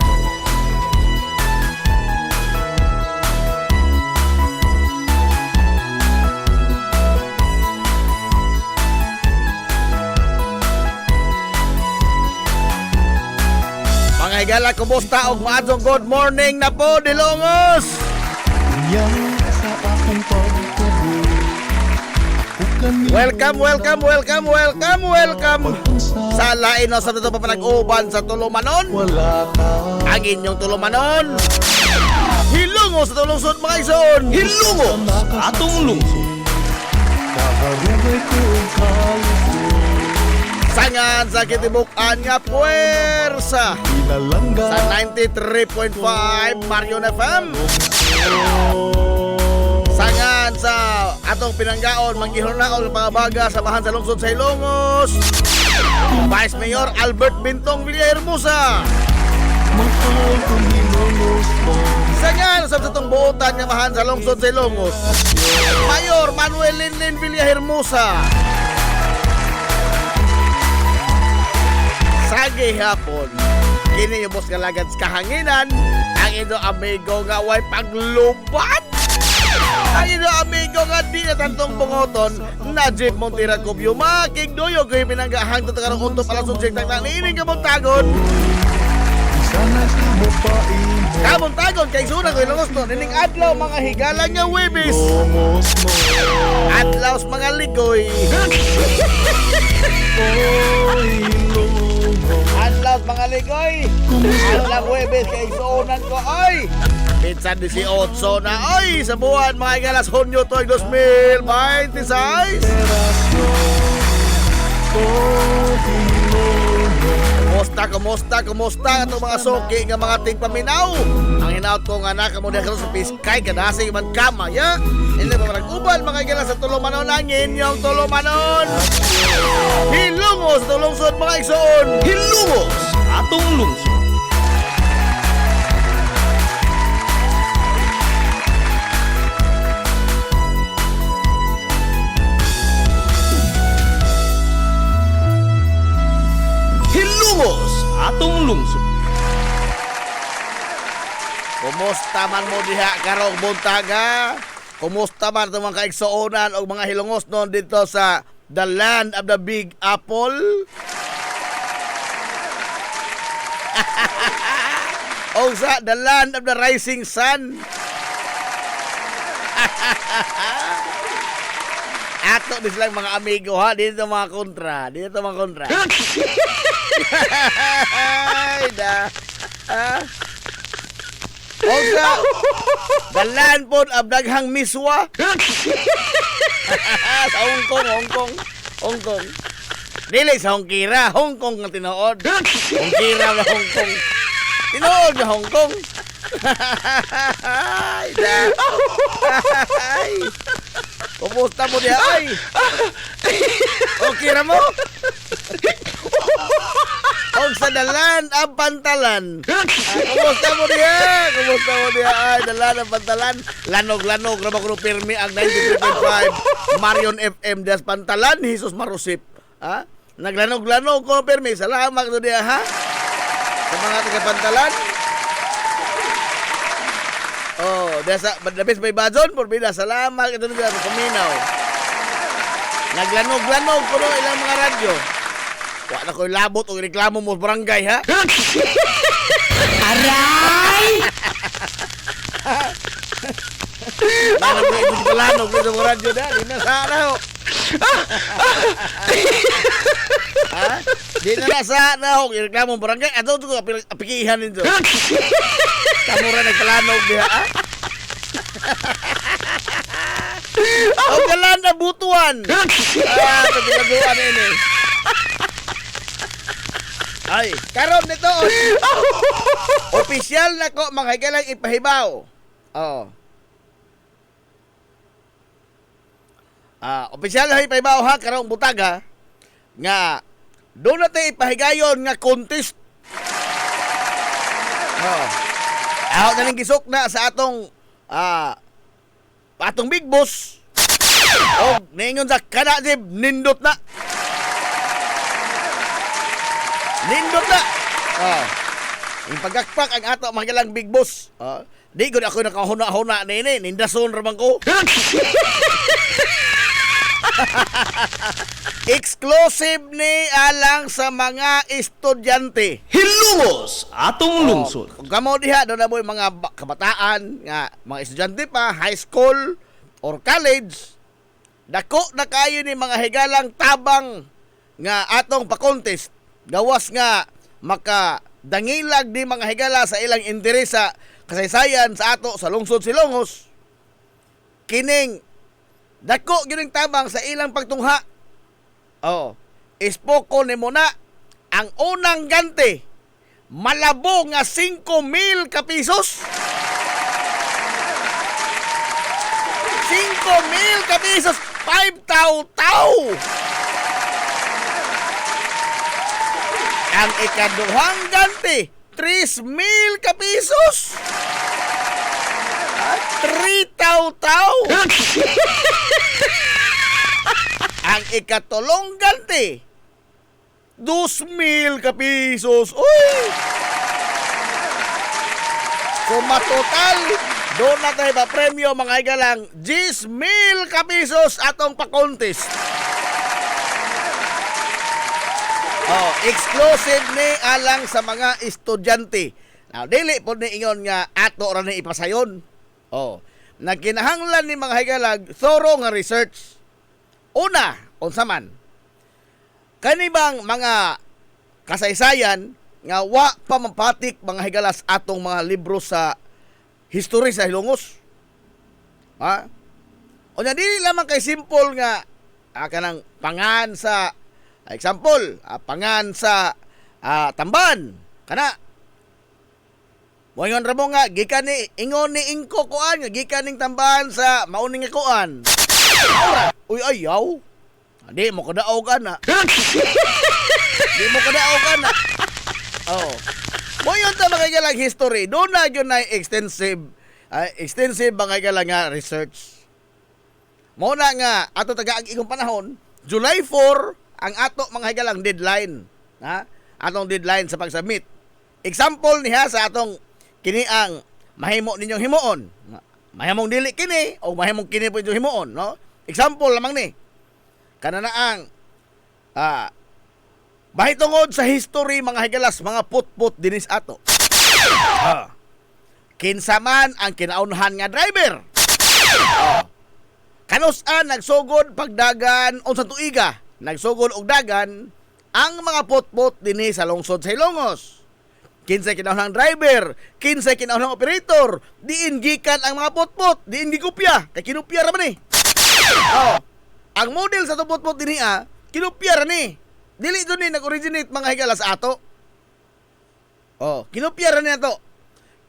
higala, kumusta og maadtong good morning na po, Dilongos. Welcome. Sa lain no, sa ito pa panag-uban sa Tulumanon. Ang inyong Tulumanon. Hilungos sa tulungsod mga ison. Hilungos atong lungsod. Sangan sa kitibukan nga puwersa sa 93.5 Marion FM. Sangan sa atong pinanggaon manggihurnaon ng pangabaga samahan sa lungsod sa Ilongos. Vice Mayor Albert Bintong Villahermosa. Sangan sa itong buotan nga mahan sa lungsod sa Ilongos. Mayor Manuel Linlin Villahermosa. Sagi hapon kini yung boss kalagad sa kahanginan ang ito amigo nga way paglubat. Ang ito amigo nga di na tantong bungoton na Jeep Montira Kubyo makigdoyo kayo pinanggahang tatarang untop alang subjektang na niining kamuntagon. Kamuntagon kay sunang ko'y lungos nun nining adlaw mga higalang nga webis. Adlaw sa mga ligoy. Adlaw sa mga ligoy. Adlaw webis kay sunan ko oy. Pinsan 18 na oy sa buwan mga higalas Hunyo to'y 2026. Kumusta itong mga soki nga mga tingpaminaw. Ang hinaut ko nga na kamo dahil sa piskay kadasig man kama ya. Hindi pa manag-uban mga higalas sa Tulumanon ang inyong Tulumanon. Hilungos sa tulungsod mga igsoon. Hilungos atong lungsod. Atong lungsod. Kumusta man mo diha karong buntaga? Kumusta man itong mga kaigsuonan o mga hilungos noon dito sa the land of the Big Apple? O sa the land of the rising sun? Ato din silang mga amigo ha, dito mga kontra. Ay, da. Osa, dalan po ab daghang miswa. Sa Hong Kong. Dili sa Hongkira, Hong Kong nga tinuod. Hongkira na Hong Kong. Tinuod na Hong Kong. Ay, da. Ay. Kumusta mo diha, ay? Hongkira mo? Og sa dalan ang pantalan. Kumusta mo diha? Ay, dalan ang pantalan. Lanog-lanog ra ba kuno pirmi ang 93.5 Marion FM das pantalan Jesus Marusip. Ha? Naglanog-lanog ko pirmi. Salamat to diha ha. Sa mga taga pantalan. Oh, desa dabis may bazon porbida. Salamat ito diha sa kuminaw. Naglanog-lanog kuno ilang mga radyo. Wala ko'y labot o reklamo mo barangay, ha? Aray! Mana mo ito si Palanog sa mga radyo na? Di na sana, ho. Ha? Di na sana, ho. Reklamo mo barangay. Ato ito ko apikihan nito. Kamura nagpalanog diha, ha? O galan na butuan. Pagkinaguan ini. Ay, karon nito. Opisyal na ko mga higalang ipahibaw. Oo. Opisyal na ipahibaw ha karong butaga nga doon natin ipahigayon nga contest. Oo. Ako na ning gisok na sa atong Big Boss. O ningon sa kanadib nindot na. Yung pagakpak ang ato mga Big Boss. Di ko na ako nakahuna-huna nini. Nindason ramang ko. Exclusive ni alang sa mga estudyante. Hilumos atong lungsod. Kung kamo diha doon na mo mga kabataan nga mga estudyante pa, high school or college, dako na kayo ni mga higalang tabang nga atong pa-contest. Gawas nga makadangilag ni mga higala sa ilang interes sa kasaysayan sa ato sa lungsod Silongos. Kining dako gyud tabang sa ilang pagtungha. Ispoko ni mo na ang unang gante malabo nga 5,000 ka pisos. 5,000 ka pisos, 5,000. Ang ikaduhang gante 3,000 ka pisos. 3,000. Ang ikatulong ganti 2,000 ka pisos. Uy! So matotal doon na tayo ba premyo mga higalang 10,000 ka pisos atong pa-contest. Exclusive ni alang sa mga estudyante. Now, dili po ni ingon nga ato ra ni ipasayon. Nagkinahanglan ni mga higalag thorough nga research. Una, unsa man, kanibang mga kasaysayan nga wa pa mampatik mga higalas atong mga libro sa history sa Hilongos. O nya dili lamang kay simple nga kanang pangan sa example, pangan sa Tamban kana. Moingon ra mo nga gikan ni ingon ni Ingko kuan nga gikan ning Tamban sa mauning nga kuan. Uy, ayaw. Di mo kadaaw ka na. Di mo kadaaw ka na. Moyon ta mga galang history. Doon na yun na extensive mga galang nga research. Muna nga, ato taga ang ikong panahon, July 4, ang ato mga galang deadline. Atong deadline sa pagsubmit. Example niya sa atong kini ang mahimo ninyong himuon. Mahimong dili kini o mahimong kini po inyong himuon, no? Example lamang ni. Kana na ang bahitungod sa history mga higalas, mga put-put dinis ato. Kinsa man ang kinaunahan nga driver. Kanus-an nagsugod pagdagan unsa tuiga, nagsugod og dagan ang mga put-put dinis sa lungsod sa Hilongos. Kinsay kinaunahan driver, kinsay kinaunahan operator, diin gikan ang mga put-put, diin gikopya, kay kinopya ra man ni. Ang model sa tupot-pot din niya, kinopya ra ni. Dili doon ni nag-originate mga higala sa ato. Kinopya ra niya to.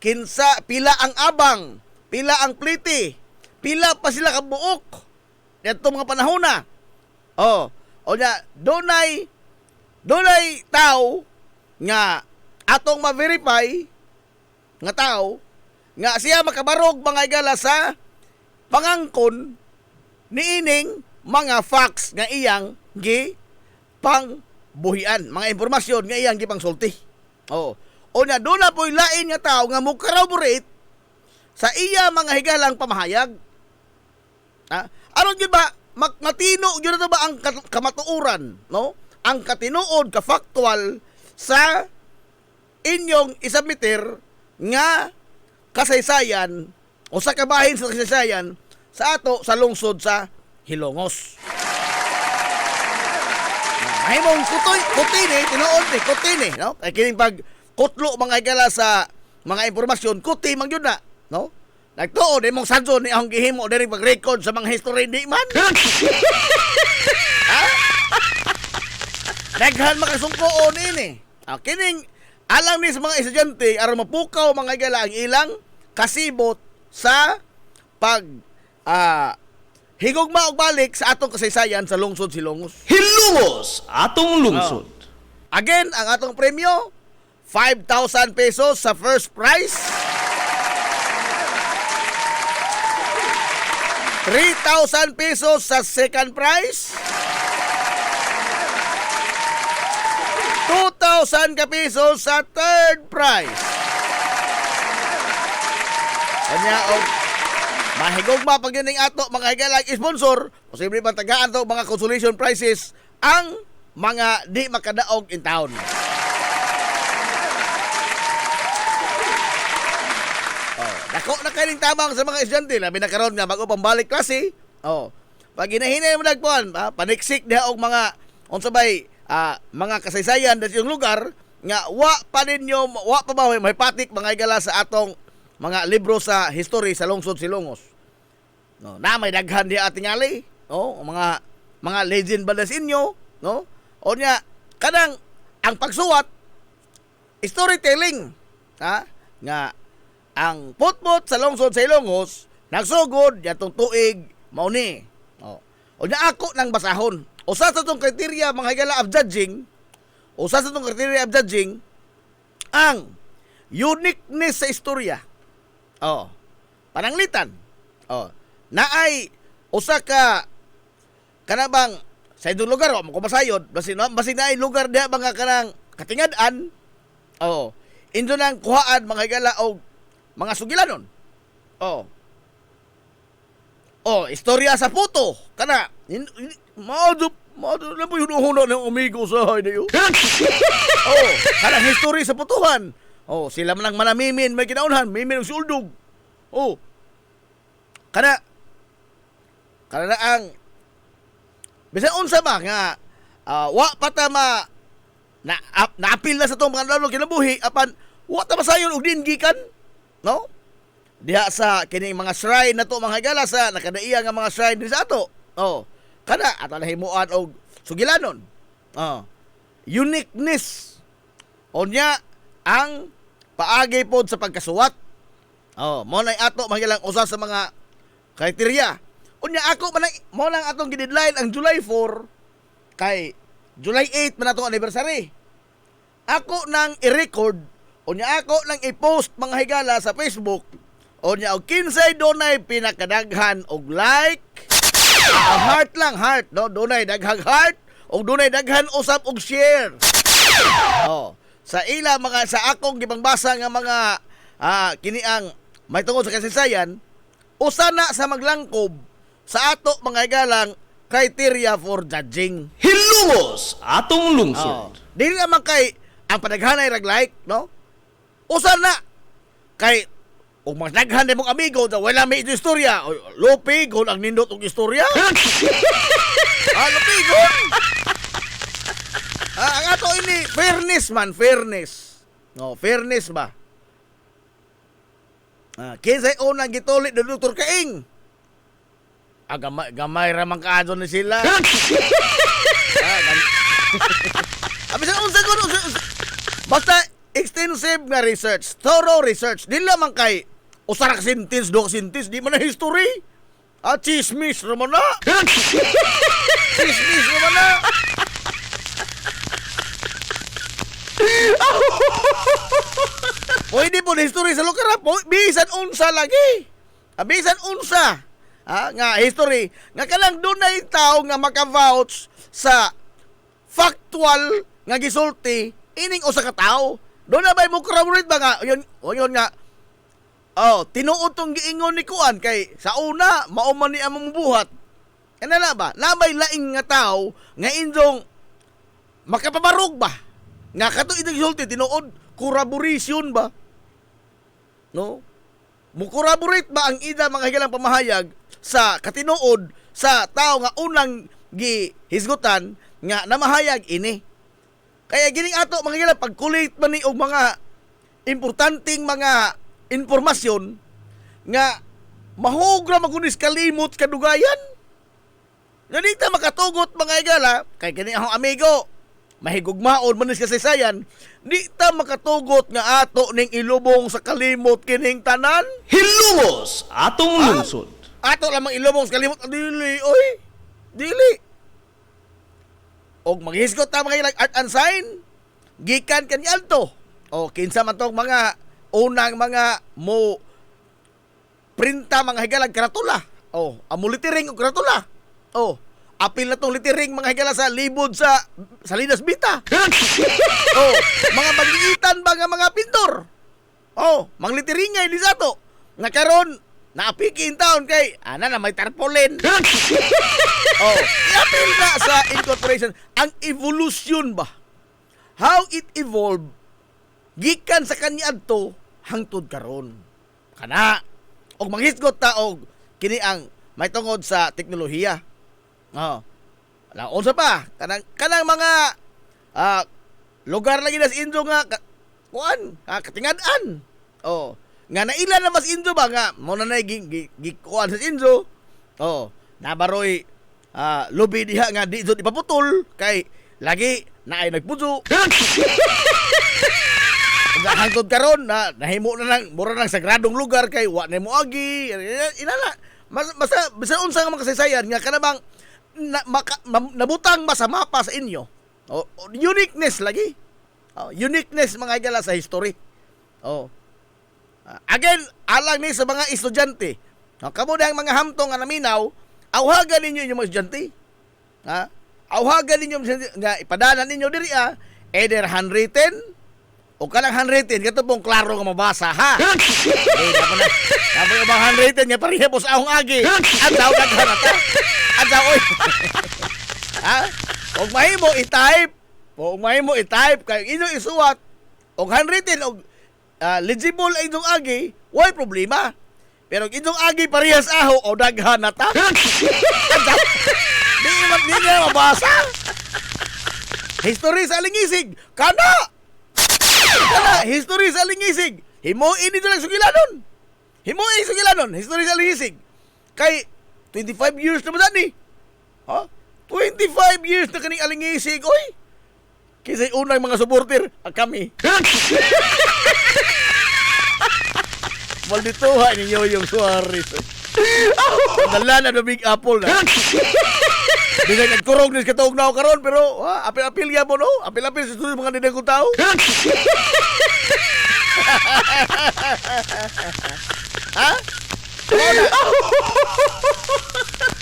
Kinsa, pila ang abang, pila ang pliti, pila pa sila kabuok. Ito mga panahon na. Donay tao nga atong ma-verify nga tao nga siya makabarog mga higala sa pangangkon niining mga facts nga iyang pangbuhian, mga impormasyon nga iyang gipangsulti. O na doon na po'y lain nga tao nga mo-corroborate sa iya mga higalang pamahayag. Aron yun ba, matino yun na ba ang kamatuuran, no? Ang katinuod, ka-factual sa inyong isubmitter nga kasaysayan o sa kabahin sa kasaysayan sa ato sa lungsod sa Hilongos. Mahimong kutini, tinuod ni kutini, no? Ay kining pag kutlo mga higala sa mga impormasyon, kuti man yun na, no? Nagtuod imong sadyo ni ang gihimo diri pag-record sa mga history di man. Daghan makasungkoon ini. Kining alang ni sa mga estudyante aron mapukaw mga higala ang ilang kasibot sa pag higugma og balik sa atong kasaysayan sa lungsod Silongos. Hilumos atong lungsod. Again, ang atong premyo 5,000 pesos sa first prize. 3,000 pesos sa second prize. 2,000 ka pesos sa third prize. Kanya og mahigugma pag yun ato mga higalang sponsor, posible pang tagaan to mga consolation prizes ang mga di makadaog in town. Dako na kayong tabang sa mga estudyante labi na karon nga bago pambalik klase. Pag hinahinay mo nagpuan, paniksik diha og mga unsabay mga kasaysayan sa yung lugar nga wa pa ba may patik mga igala sa atong mga libro sa history sa lungsod Silongos. No, na may daghan diha tingali, mga legend ba sa inyo, no? O nya kanang ang pagsuwat storytelling, nga ang putput sa lungsod sa Ilongos nagsugod yatong tuig mao ni. O nya ako nang basahon. Usa sa tong kriteria mga higala of judging, ang uniqueness sa istorya. Pananglitan. Naay usa ka kanabang sa idong lugar mo kumasayod basin naay lugar diha mga kanang katingad-an. Indo nang kuhaan mga higala og mga sugilanon. Istorya sa puto. Kana, maadop na po yung huna ng amigo sa hay na yun. Kana history sa putuhan. Sila man ang manamimin, may kinaunhan, mimin ang suldog. Kana na ang, bisan unsa ba nga, wa patama, naapil na sa itong mga lalong kinabuhi, apan, wa ta masayon og dingikan. No? Diha sa kining mga shrine na to mga higala sa nakadaiya nga mga shrine din sa ato. Kada ato nahimuan og sugilanon. Uniqueness. Onya ang paagi pod sa pagkasuwat. Mo nay ato mga higalang usa sa mga kriteria. Unya ako mo lang atong gidedline ang July 4 kay July 8 man atong anniversary. Ako nang i-record unya ako nang i-post mga higala sa Facebook. Unya og kinsay dunay pinakadaghan og like. Heart lang, heart, no? Dunay daghang heart og dunay daghan usab og share. Sa ila mga sa akong gibangbasa nga mga kini ang may tungod sa kasaysayan, usa na sa maglangkob sa ato mga higalang criteria for judging. Hilumos atong lungsod. Dili naman kay ang padaghanay rag like, no? Usa na kay og mas daghan mong amigo daw wala may istorya. Lupi gol ang nindot og istorya. Lupi gol. Ang ato ini fairness man, fairness. No, fairness ba? Kinsay unang gitulit ni Dr. Kaing. Gamay ra man kaadto ni sila. Abisan unsa gud basta extensive nga research, thorough research. Di lamang kay usarak sintis, do sintis, di man na history. Chismis naman na. Chismis naman na. Pwede po na history sa lugar po. Bisan unsa lagi. Bisan unsa. Nga history. Nga kalang doon na yung tao nga maka-vouch sa factual nga gisulti ining usa ka tao. Doon na ba mo corroborate ba nga? Yun nga. Tinuod tong giingon ni Kuan kay sa una, mauman ni among buhat. Ano na ba? Nabay laing nga tao nga indong makapabarog ba? Nga kato itong gisulti, tinuod, corroboration ba? No? Mo corroborate ba ang ida mga higalang pamahayag sa katinuod sa tao nga unang gihisgutan nga namahayag ini? Kaya gining ato mga higalang pagkulit man ni og mga importanteng mga informasyon nga mahugra magunis kalimot kadugayan. Ganita makatugot mga higala kay kini akong amigo mahigugmaon manis kasaysayan, di ta makatugot nga ato ning ilubong sa kalimot kining tanan. Hilumos atong lungsod. Ato lamang ilubong sa kalimot dili oy. Dili. Og maghisgot ta mga ilang art and sign gikan kaniadto. Kinsa man tong mga unang mga mo printa mga higalang karatula. Amo litiring og karatula. Apil na tong litiring mga higala sa libod sa Salinas Bita. Mga bagiitan ba nga mga pintor. Mga litiringay di sato. Nga karon naapiki in town kay ana na may tarpaulin. Oh, i-appeal na sa incorporation ang evolution ba? How it evolved gikan sa kanya adto hangtod karon. Kana og manghisgot ta og kini ang may tungod sa teknolohiya. Oh. Wala unsa pa kanang mga lugar lagi nas Indo nga kuan, katingad-an. Oh, nga naila na mas Indo ba nga mo na gikuan sa Indo. Oh, nabaroy lubi diha nga di jud ipaputol kay lagi na ay nagpuso. Nga hangtod karon na nahimo na lang mura nang sagradong lugar kay wa na mo agi. Inala basta unsa nga makasaysayan nga kanabang nabutang ba sa mapa sa inyo. Oh, uniqueness lagi. Oh, uniqueness mga igala sa history. Oh. Again, alang ni sa mga estudyante. Kamo dahang mga hamtong nga naminaw, awhagan ninyo inyong mga estudyante. Ha? Awhagan ninyo nga ipadana ninyo diri either handwritten o kanang handwritten kato pong klaro nga mabasa ha. Dapat ba handwritten nga pareha po sa akong agi. Adlaw naghanata. Adlaw oy. Ha? Og mahimo i-type. Og mahimo i-type kay inyo isuwat og handwritten og legible ay inyong agi, way problema. Pero inyong agi parehas aho o daghan na ta. Di niya mabasa. History sa Alingisig. Kana! History sa Alingisig. Himuin dito lang sugilanon. Himuin sugilanon. History sa Alingisig. Kay 25 years na ba ni? Ha? 25 years na kaning Alingisig. Oy! Kisa'y unang mga supporter, kami. Maldituhan ninyo yung Suarez. Dala na the Big Apple na. Bisa nagkurog nis katuog na ako karon pero apil-apil ya mo no? Apil-apil sa mga dinagong tao. Ha?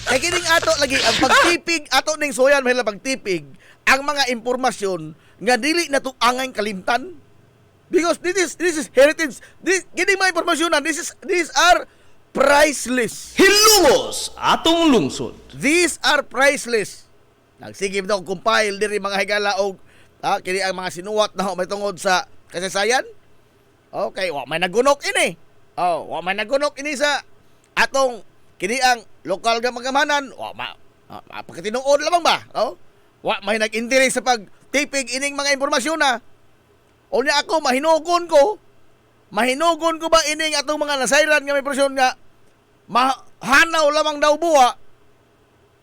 Kaya kining ato lagi ang pagtipig ato ning soyan mahila pagtipig ang mga impormasyon nga dili na to angay kalimtan. Because this is heritage. Kining mga impormasyon na these are priceless. Hilungos atong lungsod. These are priceless. Nagsigib na og compile diri mga higala og kini ang mga sinuwat na may tungod sa kasaysayan. Okay, wa may nagunok ini. Oh, wa may nagunok ini sa atong kini ang lokal nga magamanan. Wa pagkatinuod lamang ba? Oh? Wa may nag-interes sa pagtipig ining mga impormasyon na. O niya ako mahinugon ko ba ining atong mga nasayran nga may impormasyon nga mahanaw lamang daw buwa.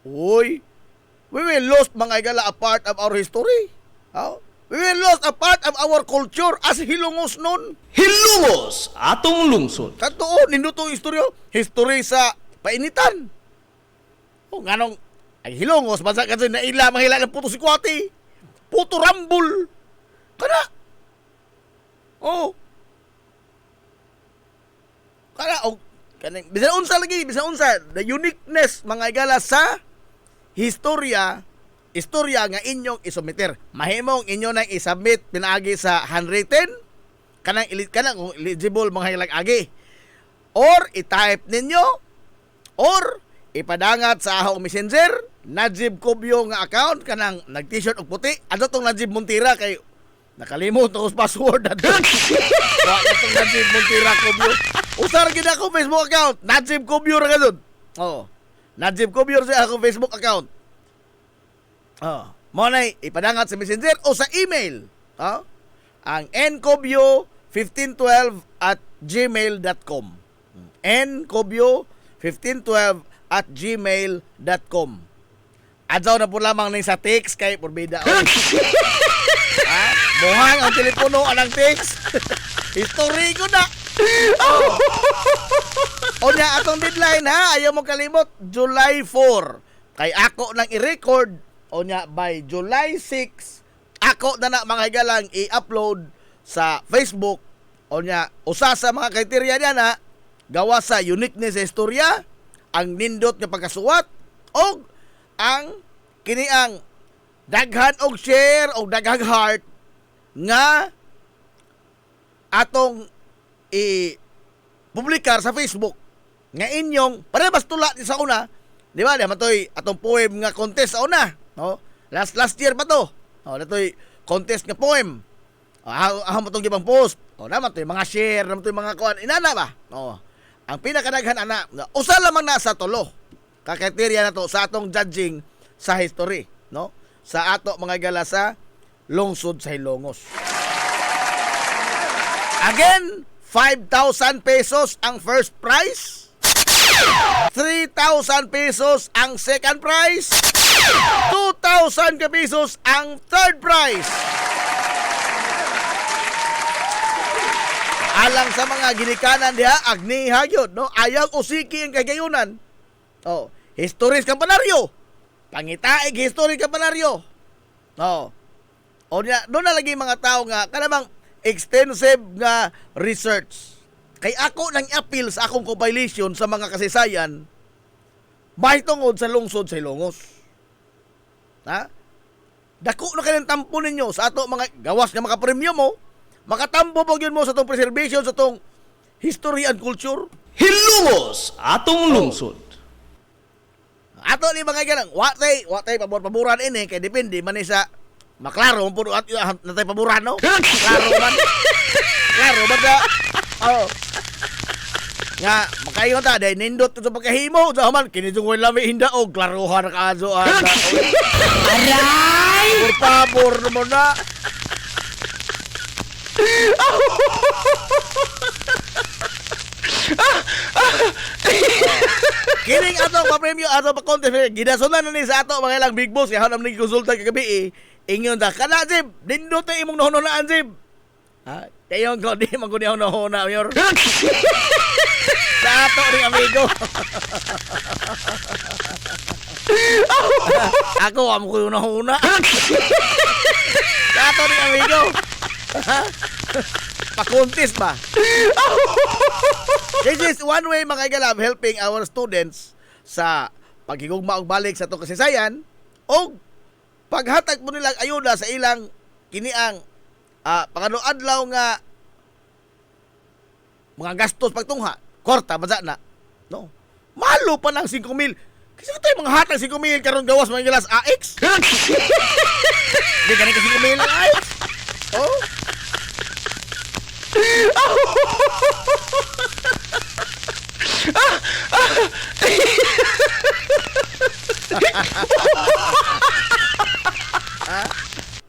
Uy, we will lost mga igala a part of our history. Oh? We will lost a part of our culture as Hilongos nun. Hilungos atong lungsod. Totoo, nindutong history sa painitan. O nganong ay Hilongos, basa kasi naila mahila ng puto sikwati. Puto rambul. Kana. Oh. Kana, kaning bisan unsa lagi, bisan unsa the uniqueness mga igala sa istorya nga inyong isubmitter. Mahimong inyo nang isubmit pinaagi sa handwritten kanang kung eligible mga hilag agi. Or i-type ninyo or ipadangat sa ahong messenger Najib Cubio nga account kanang nag-t-shirt og puti. Ano tong Najib Montira kay nakalimot ako password ato. Wa tong Najib Montira Cubio. Usar gid ako Facebook account Najib Cubio ra gadud. Oh. Najib Cubio sa akong Facebook account. Oh, mo nay ipadangat sa messenger o sa email. Oh? Ang ncobio1512@gmail.com. ncobio1512@gmail.com. Adlaw na po lamang ning sa text kay porbida. Buhang ang telepono anang text. History ko na. O niya atong deadline ha, ayaw mo kalimot July 4. Kay ako nang i-record o niya by July 6 ako na mga higalang i-upload sa Facebook o niya usa sa mga kriteria niya na gawa sa uniqueness sa istorya, ang nindot nga pagkasuwat o ang kini ang daghan og share o daghang heart nga atong i-publikar sa Facebook nga inyong parehas tula sa una Di ba? Naman to'y atong poem nga contest sa una. No? Last year pa to. Oh, nato'y contest nga poem. Aham mo itong gibang post. O naman to'y mga share, naman to'y mga kuan. Inana ba? O, ang pinakadaghan ana, usa lamang na sa tulo. Kakriteria na to sa atong judging sa history. No? Sa ato mga gala sa lungsod sa Hilongos. Again, 5,000 pesos ang first prize. 3,000 pesos ang second prize. 2,000 ka pesos ang third prize. Alang sa mga ginikanan diha, agniha yun, no? Ayaw usiki ang kagayunan. Oh, historis kampanaryo. Pangitaig historis kampanaryo. Oh. O niya, doon na lagi mga tao nga, kanamang extensive nga research. Kay ako nang appeal sa akong compilation sa mga kasaysayan, mahitungod sa lungsod sa Ilongos. Ha? Dako na kayong tampo ninyo sa ato mga gawas nga makapremyo mo, makatampo po yun mo sa itong preservation, sa itong history and culture. Hilongos, atong lungsod. Ato ni mga ganang, watay pabor-paboran ini, kaya depende man sa maklaro mo po at natay paboran, no? Klaro man. Klaro man ka. Oh. Nga, makaingon ta, dahil nindot ito pagkahimo, sa man, kinitong ko lami hinda, o klaruhan ka aso, Aray! por favor naman na. Kining ato pa-premyo, ato pa-contest, ginasunan na ni sa ato, mga ilang big boss, kaya hanam ni konsulta kagabi, ingon ta, kana, Zib, nindot na imong nahununaan, Zib. Ha? Kayon ko, di man ko niya nahuna, Mayor. Sa ato ring amigo. Ako, amo ko yung nahuna. Sa ato ring amigo. Pa-contest ba? This is one way, mga igalab, helping our students sa paghigugma og balik sa itong kasaysayan o paghatag mo nilang ayuda sa ilang kiniang panganoadlaw nga mga gastos pagtungha. Korta, baza na. No? Malo pa ng 5,000. Kasi tayo mga hatag 5,000 karon gawas mga gilas AX. Di ka ka 5,000 ang AX. Oh?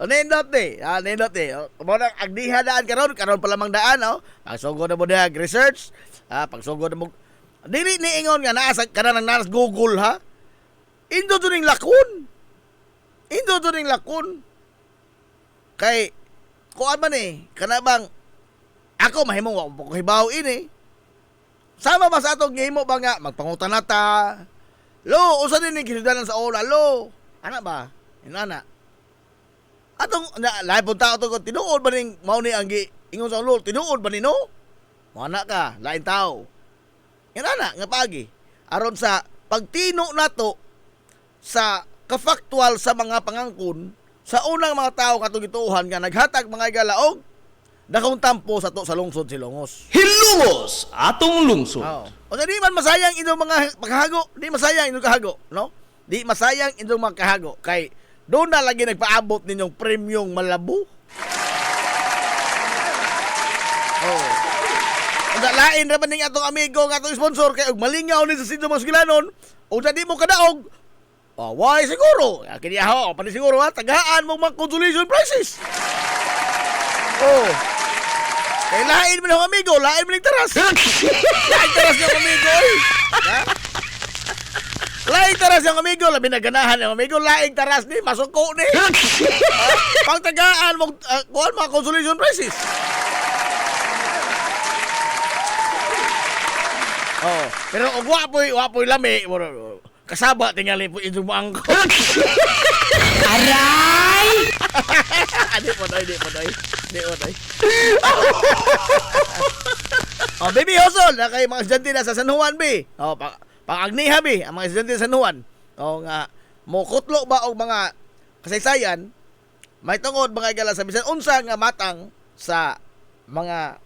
Nindot ni. Nindot ni. Mo nang agdiha daan karon pa lamang daan, oh. Pagsugod na mo diag research. Pagsugod na mo. Dili ni ingon nga naa sa kanang nanas Google, ha. Indo ning lakon. Indo ning lakon. Kay kuan man kana bang ako mahimong wa ko hibaw ini. Sama ba sa atong gihimo ba nga magpangutan nata? Lo, usa din ni ginudalan sa ola, lo. Ana ba? Inana. Atong lahi pun tao to tinuod ba ning mao ni ang ingon sa ulo, tinuod ba nino? Mana ka, lain tao. Inana nga pagi aron sa pagtino nato sa kafaktual sa mga pangangkon sa unang mga tao katong gituohan nga naghatag mga igalaog dakong tampo sa to sa lungsod Silongos. Hilongos, atong lungsod. Oh. O di man masayang inyong mga paghago, di masayang inyong kahago, no? Di masayang inyong mga kahago kay doon na lagi nagpaabot ninyong premyong malabo. Oh. Unda lain ra man ning atong amigo nga atong sponsor kay og malingaw ni sa Sidyo Masgilanon, ug di mo kadaog. Oh, why siguro? Kini ho, pa siguro ha, tagaan mo mga consolation prizes. Oh. Kay lain man ang amigo, lain man ang taras. Lain taras yung amigo, eh. Ha? Laing taras yung amigo, labi na ganahan yung amigo, laing taras ni, masuko ni. Pagtagaan mo, kuhan mga consolation prizes. Oh, pero og wapoy lami, kasaba tingali po inyong maangko. Aray! Di po doy. Oh, baby hustle na kay mga estudyante na sa San Juan, bi. Oh, pang-agniha, bi, ang mga estudyante sa San Juan. Oh, nga, mukutlo ba og mga kasaysayan, may tungod mga igala sa bisan unsa nga matang sa mga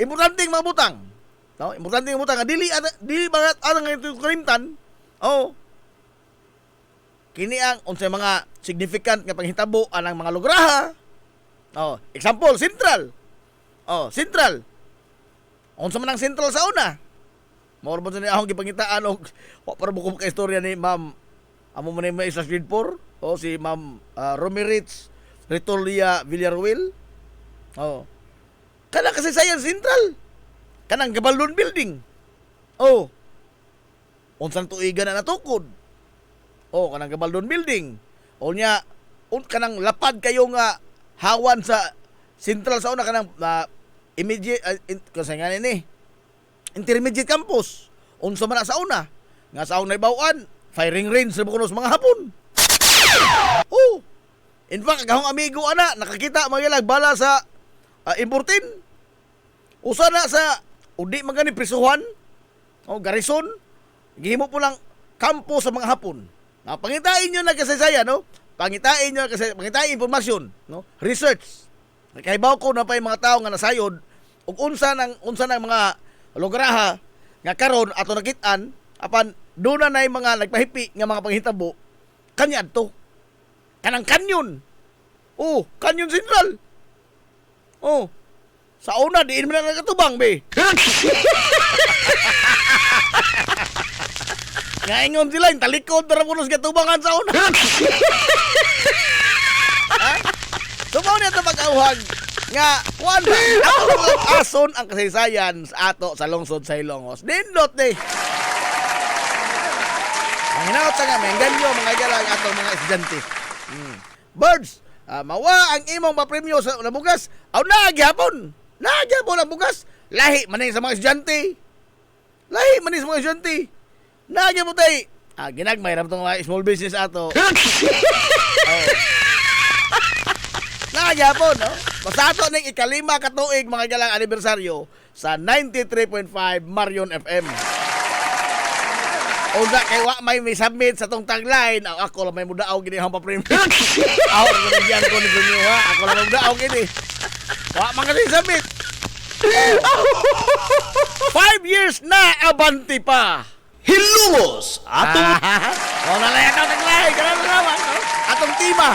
importanteng mga butang. No, importanteng butang nga dili ba anang ito kalimtan. Oh, kini ang unsay mga significant nga panghitabo anang mga lugraha. Example, Central. Central. Unsa man ang Central sa una? Mao ra ni akong gipangitaan og wa para buko ka istorya ni Ma'am amo man may sa grade 4 si Ma'am Romerich Retolia Villarruel. Kanang kasaysayan Central. Kanang Gabaldon Building. Unsang tuigan na natukod. Kanang Gabaldon Building. Nya kanang lapad kayo nga hawan sa Central sa una kanang immediate kasi nga ni intermediate campus. Unsa man na sa una nga sa una ibawaan firing range sa bukunos mga hapon. In fact agahong amigo ana nakakita magilag bala sa importin. Usa na sa udi man gani prisuhan garrison gihimo po lang kampo sa mga hapon. Pangitain nyo na kasaysayan, no? Pangitain impormasyon, no? Research. Nakahibaw ko na pa yung mga tao nga nasayod ug unsa nang mga lugraha nga karon ato nakitaan apan doon na yung mga nagpahipi nga mga panghitabo kanya adto. Kanang kanyon. Kanyon Central. Sa una diin man na nakatubang be. Ngayon sila, yung talikod na rapunos katubangan sa una. Sumaw niya ito mag-auhag nga, wala, ako lang ason ang kasaysayan sa ato sa lungsod sa Ilongos. Nindot eh. Ang hinaot sa nga, may ganyo mga galang atong mga estudyante. Birds, mawa ang imong mapremyo sa bugas. Nagyapon ang bugas. Lahi manin sa mga estudyante. Nagya mo tay. Ginagmay ram tong mga small business ato. Nagya po, no? Basta ato ning ikalima katuig mga galang anibersaryo sa 93.5 Marion FM. Una kay wa may submit sa tong tagline. Ako lang may mudaaw gini hang pa-premium. Ako lang nandiyan ko ni premium ha. Ako lang mudaaw gini. Wa man kasi submit. 5 years na abanti pa. Hilumos atong Nalaya ka taglay, kanang naman, no? Atong tima.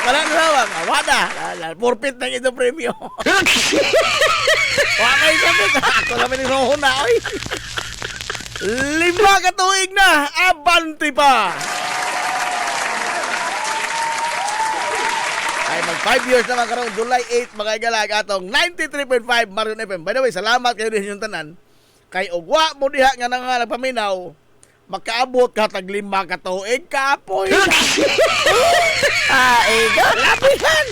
Kanang naman, wada. Forfeit na ito premium. Wa may sabit. Ako naman yung huna, oy. 5 katuig na, abanti pa. Ay, mag 5 years naman karon July 8, mga igalag atong 93.5 Marion FM. By the way, salamat kayo din yung tanan. Kay ugwa mo diha nga nga nagpaminaw, makaabot ka tag 5 katuig kapoy. Lapihan.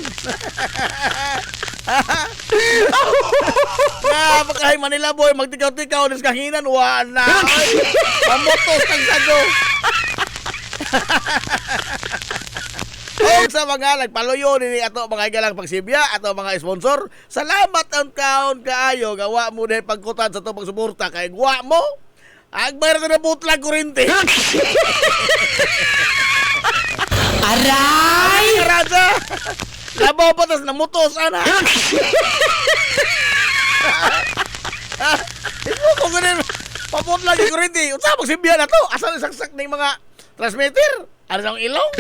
Pagkahay Manila boy, magtikaw-tikaw nis kahinan, wala. Pamotos kang sago. Sa mga nagpaluyo ni ato mga galang pagsibya, ato mga sponsor, salamat ang kaon kaayo gawa mo dahil pagkutan sa to pagsuporta kay gawa mo agbayar na butlag kurente. Aray! Raja! Labaw pa tas namutos ana. Ito ko ganun paputlag yung kurente. Unsa pagsibya na to? Asa na saksak na yung mga transmitter? Ano sa ilong?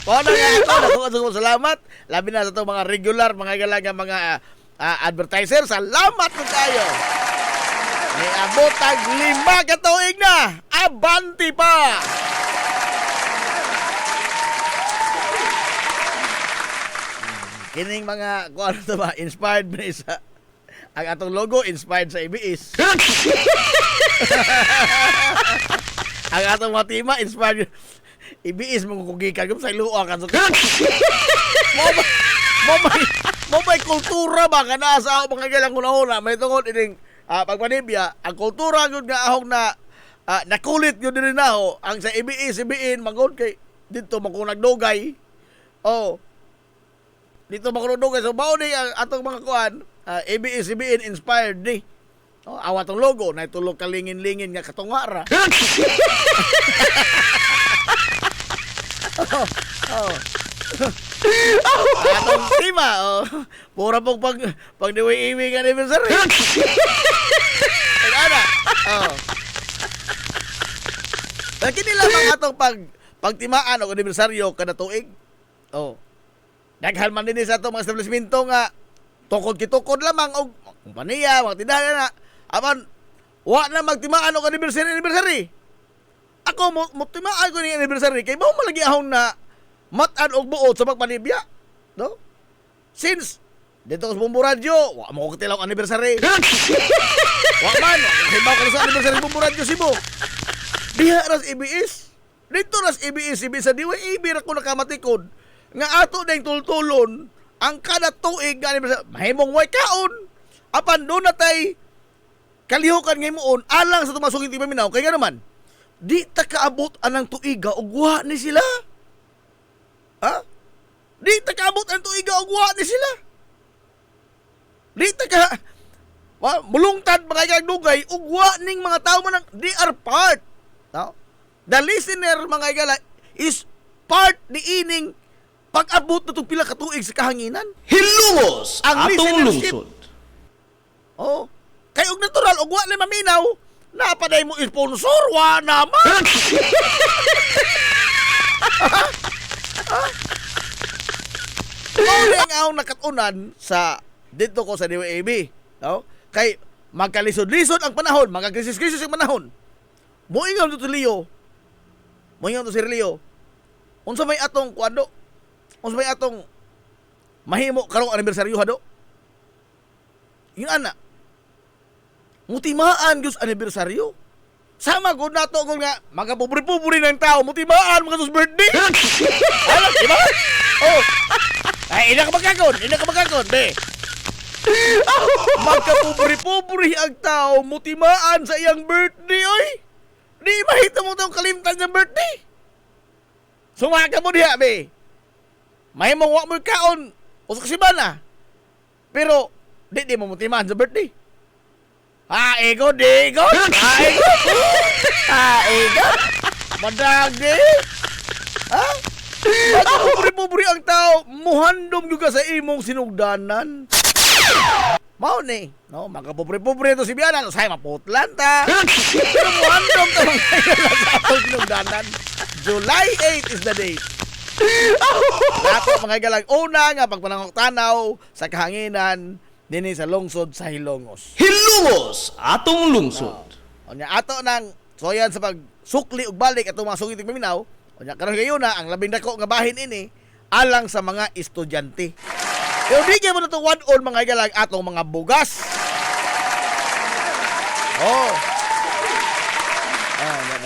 Pono nga ito, salamat. Labi na sa ito mga regular, mga galaga, mga advertiser. Salamat po tayo. May abotag 5 katuig na. Abanti pa. Kining mga, kung ano ito ba, inspired ba isa? Ang atong logo, inspired sa ABS. Ang atong mga tima, inspired ABS, mangkukugikan kung sa iluwa ka. Mo may kultura ba ka na sa mga galang una-una. May tungkol ining pagpanibya. Ang kultura yun nga ahong na nakulit yun din na ho. Ang sa ABS, CBN, mangkul kay dito magkunagdugay. Dito magkunagdugay. So, baon ang atong mga kuhan, ABS-CBN inspired ni. Awa tong logo na itulog kalingin-lingin nga katungara. Atong tima, pura pong pag niwi-iwi nga anniversary. Ana, Oh. Kini lamang atong pagtimaan og anibersaryo kada tuig. Oh. Daghan man din sa atong mga establishmento nga tukod kitukod lamang og kumpanya, mga tindahan na. Aman wa na magtimaan og anniversary. Ako mo timaan ko ni anniversary kay mao malagi ahon na matan og buot sa pagpanibya. No? Since dito sa Bumbu Radio, wa mo ko tilaw anniversary. Wa man, kay mao ka sa anniversary Bumbu Radio Cebu. Diha ras EBS. Dito ras EBS sa DYAB ra ko nakamatikod nga ato ding tultulon ang kada tuig nga anniversary mahimong way kaon. Apan do natay kalihukan ngay moon alang sa tumasugin ti paminaw kay nga naman di ta kaabot anang tuiga ug wa ni sila. Ha? Di ta kaabot ang tuiga ug wa ni sila. Di ta ka mulungtad mga dugay ug wa ning mga tawo man they are part. No? The listener mga igala is part ni ining pag-abot na itong pila katuig sa kahanginan. Hilungos Ang atong listenership. lungsod. Oh, kay og natural og wa ni maminaw, napaday mo sponsor wa naman. Mao ang akong nakatunan sa dito ko sa DYAB, no? Kay magkalisod-lisod ang panahon, magkakrisis-krisis ang panahon. Moingon to Leo. Moingon to si Leo. Unsa may atong kuando? Unsa may atong mahimo karong anibersaryo hado? Yung ana. Mutimaan gyud anibersaryo. Sama gud nato gud nga magapubri-pubri ng tao, mutimaan mga sus birthday. Alam, di ba? Oh. Ay, ina ka magkakon, be. Magkapubri-pubri ang tao, mutimaan sa iyang birthday, oy. Di mahita mo itong kalimtan ng birthday. Sumaka mo diha, be. Mahimong wa mo kaon, usa ka simana. Pero, di mo mutimaan sa birthday. Ikot. Madagi. Ha? Magpupuri-pupuri ang tao, muhandom juga sa imong sinugdanan. Mao ni, no, magpupuri-pupuri ito si Bianan, say maputlan ta. Pero muhandom ta mga sa atong sinugdanan. July 8 is the date. Lato mga galang una nga pagpanangok tanaw sa kahanginan dinhi sa lungsod sa Hilongos. Hilungos atong lungsod. Onya ato nang soyan sa pagsukli ug balik atong mga sugit paminaw. Onya karon gayon na ang labing dako nga bahin ini alang sa mga estudyante. Yo bigyan mo na to one on mga galang atong mga bugas. Oh.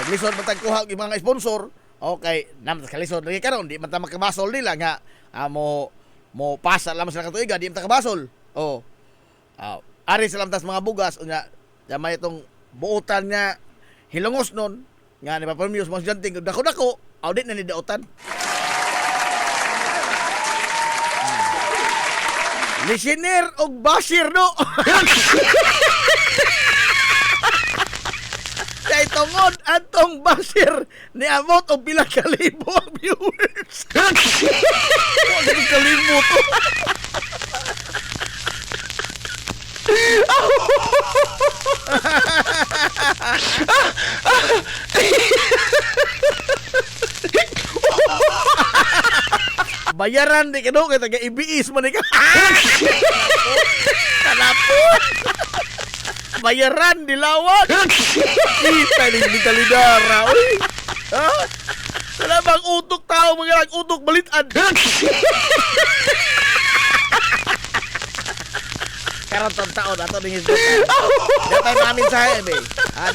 Naglisod man tag kuha og mga sponsor. Okay, naman kalisod lagi karon di man ta makabasol nila nga mo pasa lamang sila katuiga di man ta kabasol. Oh. Ari sa lamtas mga bugas unya may itong buutan nga Hilongos nun nga ni papamiyos mga estudyante dako-dako audit na ni daotan. Listener og basir no. Kay tungod atong basir ni amot og pila ka libo ang viewers. Wa gyud kalimot. Bayaran di kano kay taga IBS man ka. Kanapon. Bayaran dilawat. Kita ni talidara oy. Ha? Wala bang utok tao mga utok balitan. Karon taon ato ning isdotan. Datay namin sa ebe.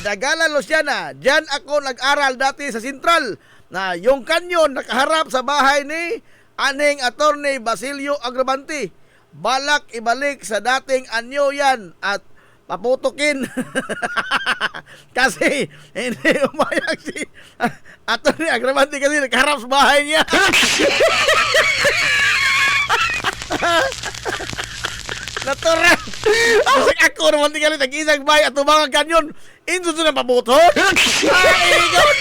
Dagalan Luciana, diyan ako nag-aral dati sa Sentral na yung kanyon nakaharap sa bahay ni aning attorney Basilio Agravante. Balak ibalik sa dating anyo yan at paputukin. Kasi hindi umayag si attorney Agravante kasi nakaharap sa bahay niya. Natural. Kasi ako naman tinggalin nag-isang bahay at mga kanyon. Inso na pabuton. Ay, God.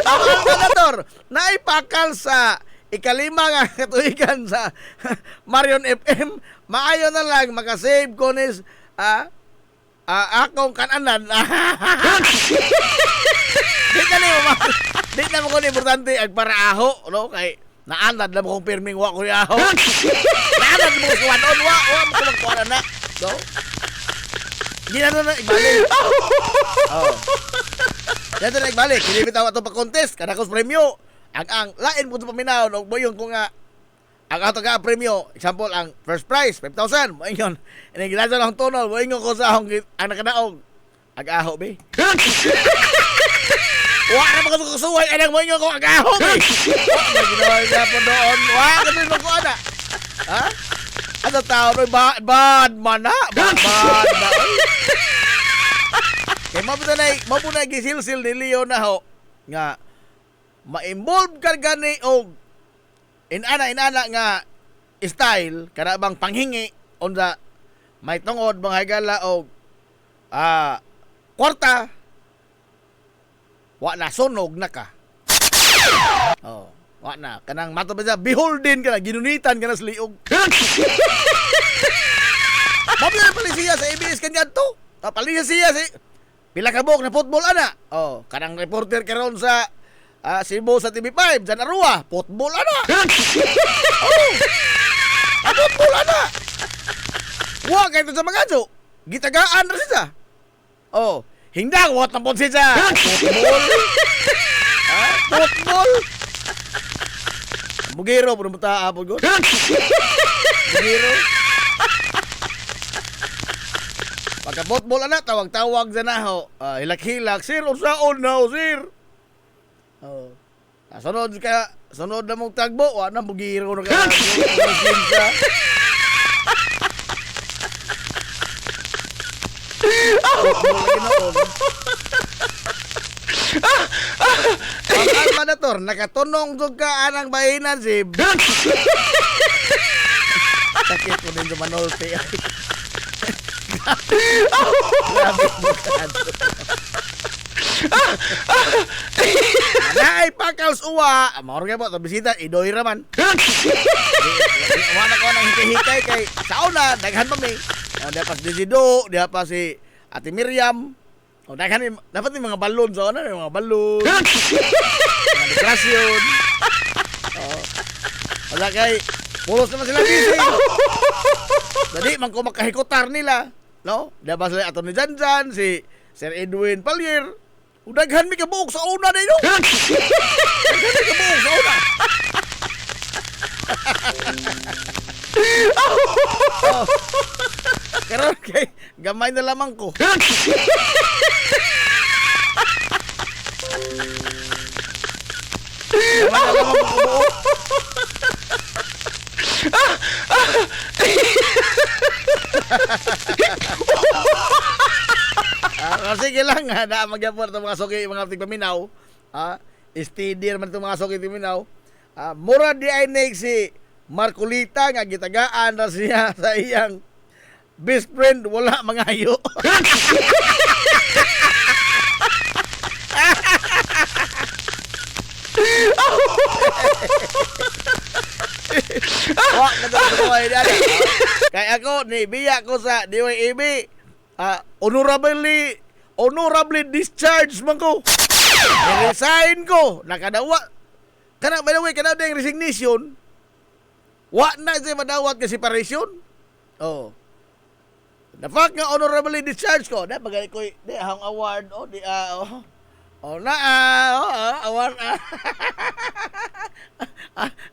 Ang senator naipakal sa ikalima nga katuigan sa Marion FM, maayo na lang makasave ko nis akong kananan. Di na mo ko importante ag paraaho, no? Kay naanad na mo kong pirming wa ko yaho. Naanad mo ko kuwanon, wa mo ko magkuwanan na. No? Di na ibalik. Oh. Dito na ibalik. Kinibit ako ito pa-contest. Kanakos premyo. Ang lain mo ito paminaw. No, boyong ko nga. Ang ato ka premyo. Example, ang first prize, 5,000. Boyong yun. Ang ginasa lang tunol. Boyong ko sa akong ang nakadaog. Ag-aho, be. Wa na mga susuway. Anong boyong ko ag-aho, be. Wa, ginawa niya po doon. Wa, kasi mo ko ana. Ha? Ano tao, bad man na. Bad na. Kaya mabunay gisilsil ni Leo na ho nga ma-involve ka gani o inana nga style kada bang panghingi onda may tungod mga higala o kwarta wa na sunog na ka. Oh, wa na kanang mato ba beholden ka na ginunitan ka na sa liog. Mabla palisiya sa ABS kanya to. Palisiya sa pila ka buok na football ana. Oh, kanang reporter karon sa Cebu sa TV5, Jan Arua, football ana. Oh. Football ana. Wa kay to sa mga jo. Gitagaan ra siya. Oh, hindang wat na pod siya. Football. Football. Bugiro pud buta apod gud. Bugiro. Pagka football ana tawag-tawag sa naho, hilak-hilak, sir unsaon na sir. Oh. Sunod na mong tagbo, wa na bugiro na ka. Ang manator, nakatunong dug ka anang bahinan si. Sakit ko din sa Manolpe. Grabe bukad. Naay pakaws uwa. Mauro nga po, bisita, idoy raman. Wala ko nang hikay-hikay kay sauna, daghan pa may. Diya pa si Dizido, diya pa si Ate Miriam. Daghan, dapat yung mga balon. So, ano yung mga balon? Mga dekorasyon. Wala kay, pulos naman sila busy. Jadi, man ko makahikotar nila. No? Diya ba sila ato ni Janjan, si Sir Edwin Palier. Daghan mi kabuok sa una na yun. Daghan mi kabuok sa una. Karon kay gamay na lamang ko. Gamay na lamang ko kabuok. Sige lang na magyapon itong mga suki, mga tigpaminaw. Steady naman itong mga suki tigpaminaw. Mura di ay si Marcolita nga gitagaan na siya sa iyang best friend, wala mga ayo. Wak na ito ko ay dali. Kaya ako, nibiya ko sa DYAB, honorably discharged man ko. Resign ko. Nakadawa. Kana, by the way, kana yung resignation, wa na siya madawat ka separation. Oh. The fact nga honorably discharged ko, na bagay ko, di ahong award, award,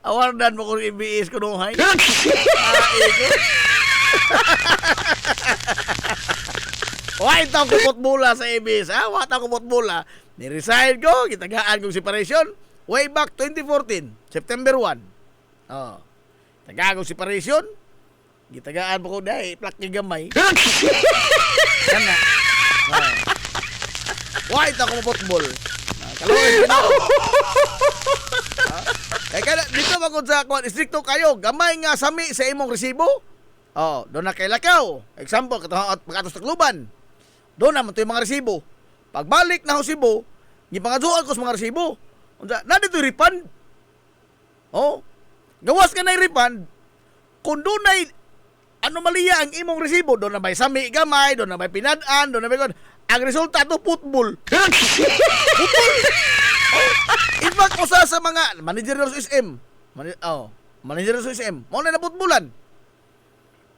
awardan mo kung IBS ko nung hay. Wa ito kumot mula sa IBS, wa ito kumot mula. Ni-resign ko, kitagaan kong separation, way back 2014, September 1. Oh. Tagaan kong separation, gitagaan mo ko dahil, plak niya gamay. Yan na. Why ito ako football? Kalawin ka na. Kaya dito magod sa kwan, istrikto kayo, gamay nga sami sa imong resibo. Oh, doon na kay Lakaw. Example, pagkatos sa kluban. Doon naman ito yung mga resibo. Pagbalik na ako Cebu, gipangadzuan ko sa mga resibo. Na dito refund. Oh, Gawas ka na refund, kung doon na anomalya ang imong resibo, doon na may sami gamay, doon na may pinadaan, doon na may ang resulta to football. Football. Oh, in fact, usa sa mga manager sa SM, manager sa SM, mo na footballan.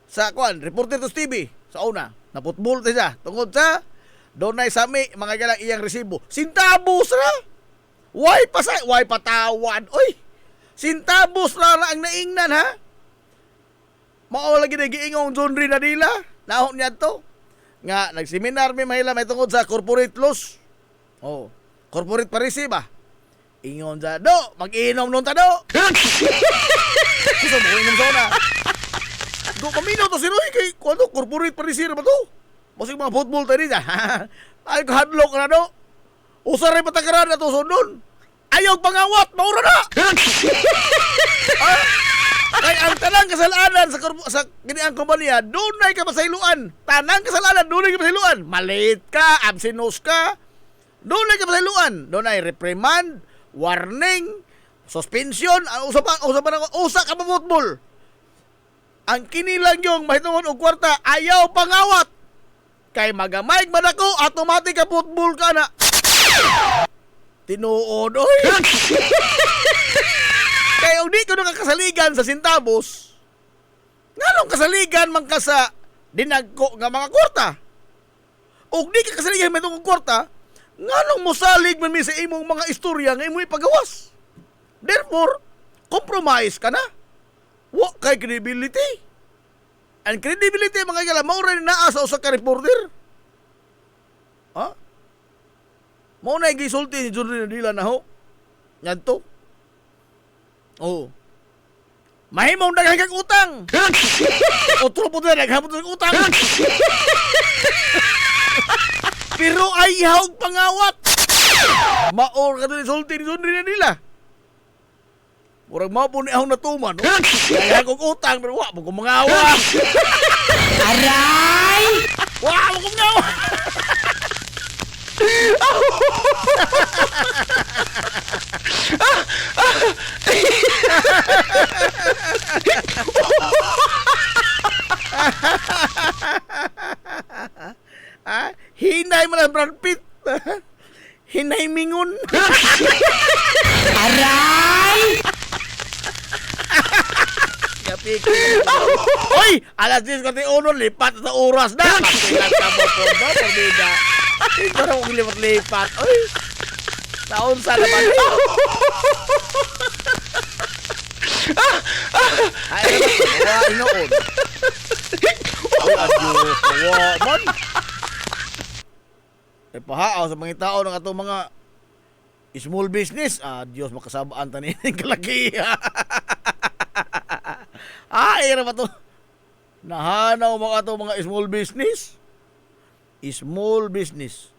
Sa reporter to TV, sa una, na football ta siya. Tungod sa doon na sami mga galang iyang resibo. Sintabos ra. Why patawan. Oy. Sintabos ra ang naingnan ha. Mao lagi na giingong John Ray Nadila. Nahon niya to. Nga nagseminar may mahila may tungod sa corporate loss. Oh, corporate parisi ba? Ingon sa do, mag-inom nun ta do. Kusa mo inom sa una. Do paminaw to si Roy kay kuno corporate parisi ba to? Masig mga football tayo niya. Ay kahadlok na do. Usa ray patakaran na to sundon. Ayaw pangawat, maura na. Kay ang tanang kasalanan sa kiniang kumpanya, doon ay kapasayloan. Tanang kasalanan, doon ay kapasayloan. Malit ka, absenos ka, doon ay kapasayloan. Doon ay reprimand, warning, suspension, usa ka pa football. Ang kinilang yung mahitungon og kwarta, ayaw pangawat. Kay magamay madako, automatic ka football ka na. Tinuod, oy. Kaya di ko nakakasaligan sa sintabos. Nganong kasaligan man ka sa dinagko nga mga kwarta? O di ka kasaligan man itong kwarta, nganong mosalig man mi sa imong mga istorya nga imong ipagawas? Therefore, compromise ka na. Wa kay credibility. And credibility mga gala, maura na sa usa ka reporter. Ha? Mao na gisulti ni Jordan Nadila na ho. Ngadto. Oh. Mahimong daghang kag utang. Otro po na daghang utang. Pero ay hawg pangawat. Maor ka doon sulti ni Jordan Nadila. Murag mao po ni ahong natuman, no? Kaya kong utang, pero wa mo kong mangawa. Aray! Wa mo kong mangawa. Hinay mo na Brad Pitt. Hinay mingon. Aray! Hoy! Alas 10:41, lipat sa oras na. Masilat ka mo po ba? Pabida. Ito na kong lipat-lipat. Hoy! Taon sa naman. Ay, naman. Wala inoon. Ay, adios. Wala man. Ay, pahaaw sa mga tao ng atong mga small business. Adios, makasabaan tanin kalaki. Ay, ano ba to? Nahanaw mga to mga small business. Small business.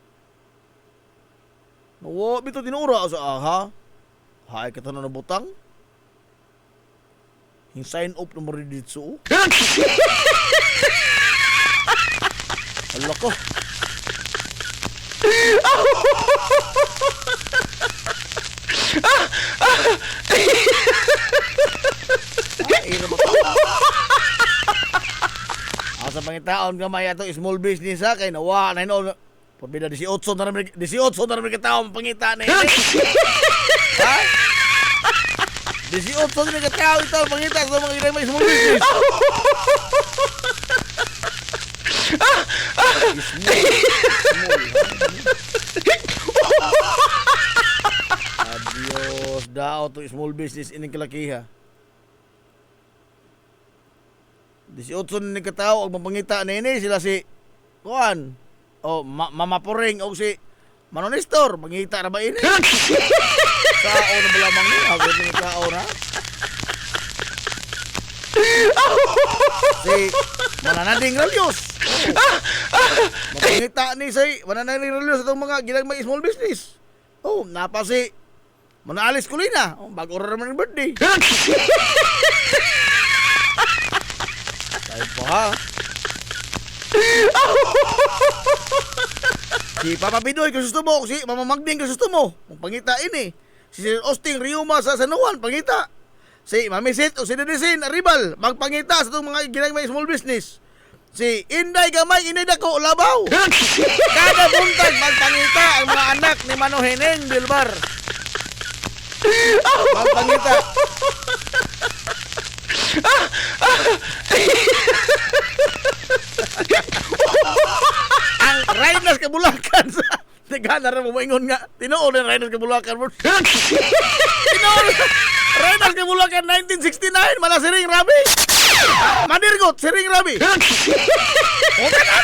Nawa, bito tinura sa aha. Hay, kita na nabutang. Yung sign up na mariditso. Hala ko. Asa pangitaon gamay ato small business ha kay nawa na ino pabida 18 na rin katao pangita na ini. Ha? 18 na rin katao ito pangita sa mga ginay small business. Adios daw to small business ining kalakiha. 18 na katao ang mapangita na ini sila si Juan o Mama Puring o si Manonestor mangita na ba ini? Sao na balamang ni agad ng tao na si Mananading Ralios mapangita ni si Mananading Ralios itong mga ginagmay small business. Oh, napa si Manaalis Kulina bago raman ng birthday. Tayo po ha. Si Papa Pidoy kung gusto mo, si Mama Magding kung gusto mo. Kung pangita ini. Si Sir Austin Riuma sa San Juan, pangita. Si Mamisit o si Didisin Aribal magpangita sa itong mga ginagmay small business. Si Inday Gamay, Inday Dako, Labaw. Kada buntag magpangita ang mga anak ni Manoheneng Bilbar. Magpangita. Ang Rhinos Kabulakan sa Tigana rin mo maingon nga. Tinuon ang Rhinos Kabulakan mo. Tinuon. Rhinos Kabulakan 1969. Mala Siring Rabi. Manirgot, Siring Rabi. O ka na.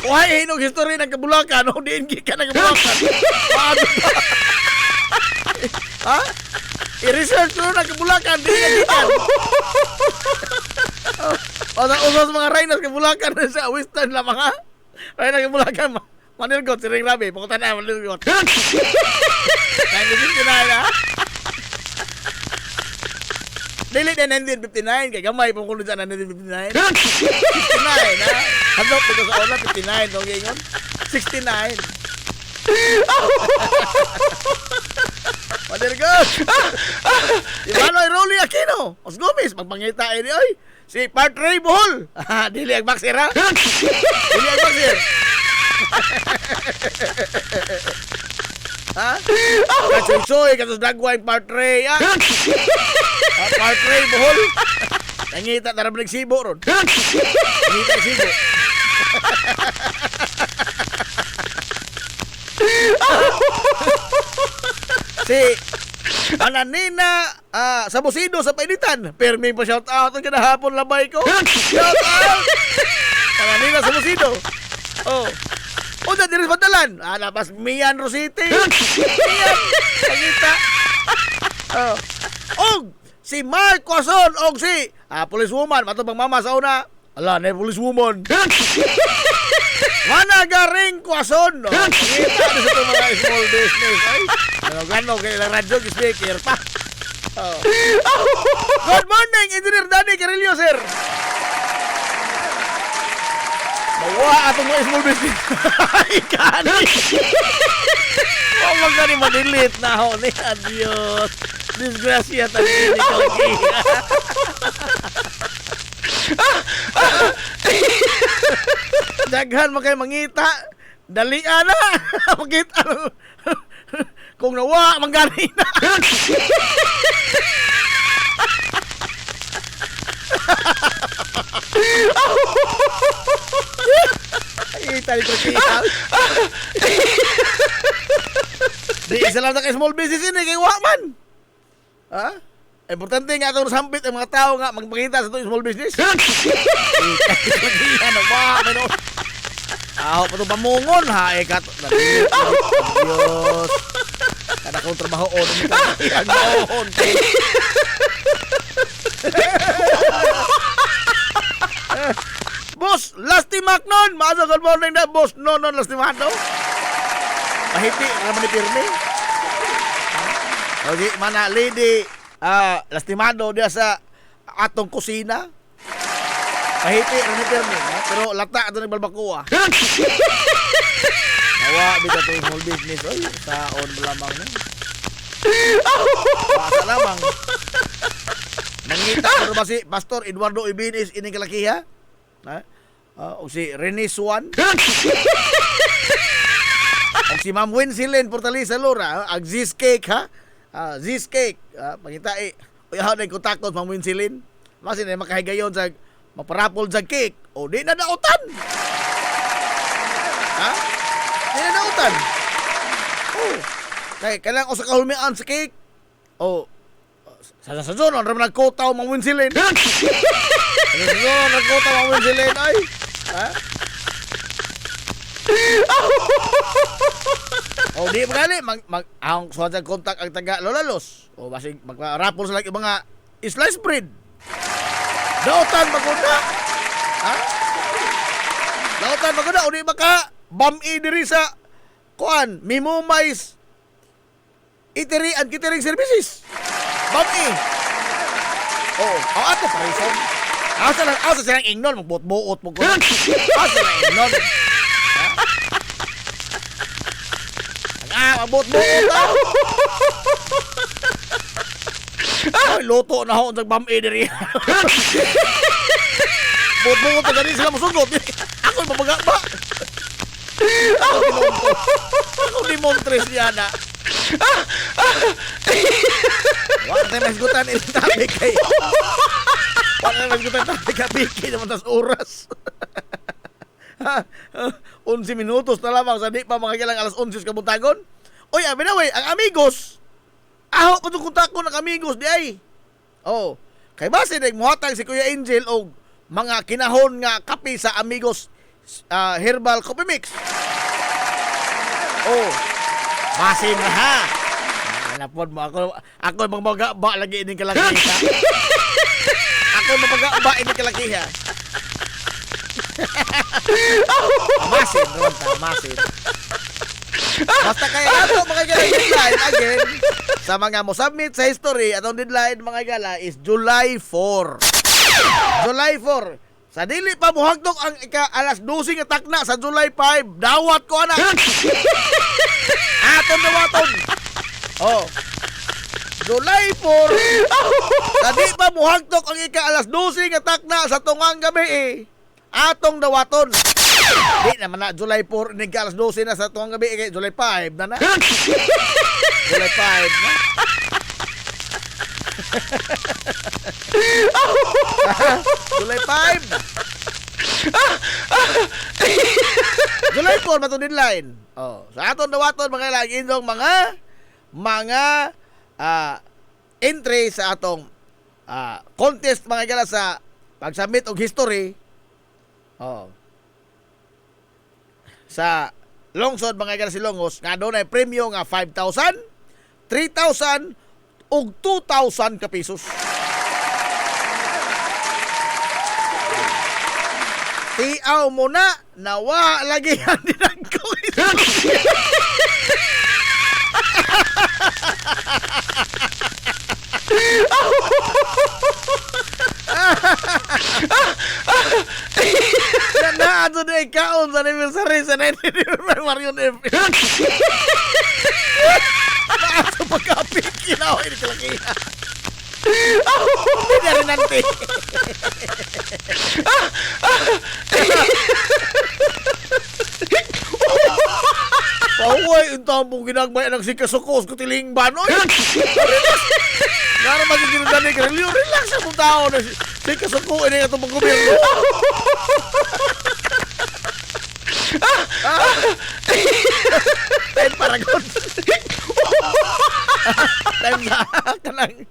Kuhay hinog history ng Kabulakan. O diingi ka ng Kabulakan. Paano ba? Ha? I-research mo ng Kabulakan. Di ka. O sa usas mga Rhinos Kabulakan sa Western lamang ha. Rhinos Kabulakan. Manirgot, Siring Rabi. Pakutan na, Manirgot. 1959 ha. Dili na 1959 kay gamay pong kuno sa 1959. 69 ha. Hadlok dito sa una 59 no gingon. 69. Manirgot. Ivanoy Rolly Aquino. Os Gomez magpangita ini oy. Si Partray Bohol. Dili ang boxer ha. Dili ang boxer. Ha? Kachoy-choy, katos dagway, Partray, ha? Partray, Bohol. Nangita, narabalik sibo ron. Nangita sibo. Si Ananina sa Busido, sa Painitan. Permi pa shout out ang kinahapon labay ko. Shout out! Ananina sa Busido. Oh. O na diris padalan. Labas Mian Rosite. Mian. Pangita. Oh. Og si Mark Quason og si police woman matubang mama sa una. Ala na police woman. Managaring Quason. Pangita sa itong mga small business. Ay. Gano kay radyo speaker pa. Oh. Good morning, Engineer Danny Carillo, sir. Bawa atong mga small business. Ikani. Oh, magani madilit na ho ni adios. Disgrasya tadi ni kalaki. Daghan mo kay mangita. Dali ana. Makita. Kung nawa manggani na. Ay, tali ko kita. Di isa lang na kay small business ini kay Waman. Ha? Importante nga itong sampit ang mga tao nga magpakita sa itong small business. Ano ba? Aho pa itong pamungon ha. Diyos. Kada kong trabaho o. Ang noon. Boss, Lasty Macnon. Maasa good morning na, boss. No, Lasty Macnon. Mahiti, naman ni Pirmi. Okay, mana lady lastimado dia sa atong kusina. Mahiti, naman ni Pirmi. Pero lata ito ni Balbacoa. Nawa, bita ito yung small business. Oy, saon lamang na. Basa lamang. Nangita pero ba si Pastor Eduardo Ibinis ining kalakiha? Ha? O si Rene Swan. O si Ma'am Winsilin Portalisa Lora, ang Ziz Cake ha? Ziz Cake, pangita uy ha na kontakot Ma'am Winsilin. Masin na makahigayon sa maparapol sa cake. O di na nautan. Ha? Di na nautan. Oh. Kaya kailangan ko sa kahulmian sa cake. O sa zonon, raman nagkotaw Ma'am Winsilin. Sa zonon, nagkotaw Ma'am Winsilin. Ay, ha? O di magali, ang suwan sa kontak ang taga Lolalos. O basig, magparapol sa lagi mga slice bread. Dautan maguna. Ha? Dautan maguna, o di baka bami diri sa kuan, Mimumais Eatery and Catering Services. Bami. Oh, ato parison. Asa silang ingnon, magbuot-buot mo ko. Asa silang ingnon. Mabot-buot. Ay, loto na ako ng bam diri. Bot-bot pa gani sila musugot. Ako mabaga ba? Ako di Montres niya na. Wala tayo masgutan ilang topic kay. Wala tayo masgutan topic kapiki naman tas oras. 11 minutos na lamang sa di pa mga kilang alas 11 kabuntagon. Oy, abinaway, ang amigos. Aho pa itong kontakto ng amigos di ay. Oh, kay base na muhatag si Kuya Angel o mga kinahon nga kape sa amigos herbal coffee mix. Oh, base na ha. Alapod mo, ako magmaga ba lagi ining kalakiha. Ako magmaga ba ining kalakiha. Masin, Ronta, masin. Basta kaya ato mga gala deadline again sa mga mo submit sa history atong deadline mga gala is July 4. July 4. Sa dili pa muhagdok ang alas 12 nga takna sa July 5, dawat ko anak. Atong dawaton. Oh. July 4. Sa di pa muhagdok ang alas 12 nga takna sa tungang gabi atong dawaton. Di naman na July 4 nig alas 12 na sa tuwang gabi kay July 5 na. July 5 na. July 5. July 4 matong deadline. Oh, sa atong dawaton mga lagi indong mga entry sa atong contest mga gala sa pag-submit og history. Oh. Sa lungsod mga gala Silongos nga doon ay premyo nga 5,000, 3,000 ug 2,000 ka pesos. Tiaw mo na nawa lagi ang dinagko. Na ato na ikaon sa anniversary sa 1995 Marion F. Maato pagkapit kinaw ini kalakiha. Hindi na rin nanti. Pauway, intang mong ginagbay ng sikasukos ko tiling banoy. Nara magiging dani ka. Relax sa mong tao na sikasuko ini itong mga gobyerno. Time paragon. Time na kanang.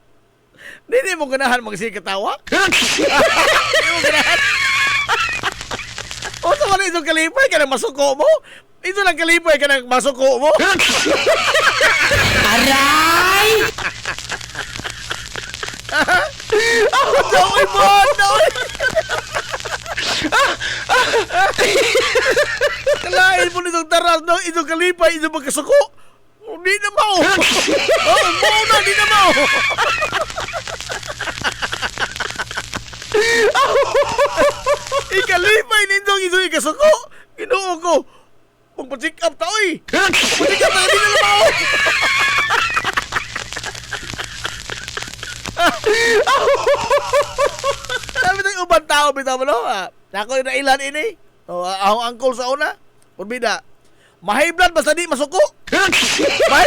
Hindi mo ganahan magsikatawa. Hindi mo ganahan. O sa wala itong kalipay ka ng masuko mo. Ito lang kalipay ka ng masuko mo. Aray! Daoy mo! Daoy! Kalain mo nitong taras no? Itong kalipay, itong magkasuko. Di na mao. Oh, mao na, di na mao. Ikalipay nitong itong ikasuko. Ginoo ko. Magpa-check up ta, oy. Magpa-check up ta, di na mao. Sabi tayo ubang tao, bitaw mo, no? Ako yung nailan ini. Ako angkol sa una. Purbida. Mahay blood basta di masuko. Mahay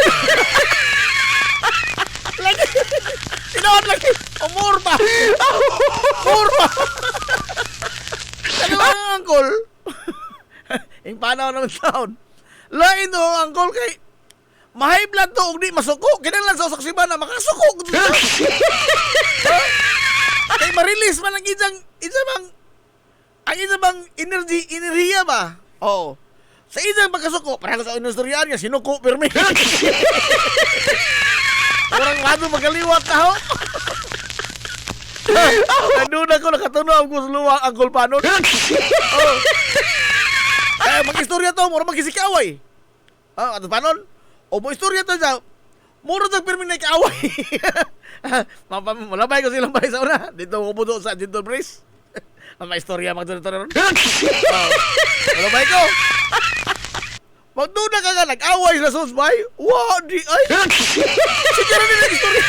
lagi. Tinawad lagi. Umur pa. Umur pa. Ano ang angkol? Yung panaw naman taon. Lain to ang angkol kay mahay blood to ug di masuko. Kinahanglan sa usaksiban na makasuko. Kay ma-release man ang isang enerhiya ba? Oo. Sa isang pagkasuko, parang sa industriyan niya, sinuko, pirmi. Orang lado magkaliwat na ho. Nandun ako, nakatunaw ko sa luwang ang kulpanon. Oh. Mag-istorya to, mura magkisikaway. At panon? O mo istorya to siya, mura tag pirmi na ikaway. Malabay ko silang bahay sa una. Dito ko puto sa Gentle Breeze. May istorya magdurito ron. Malabay ko. Magduna ka nga, nag-away sa susbay. Wow, di ay. Sige na nila istorya.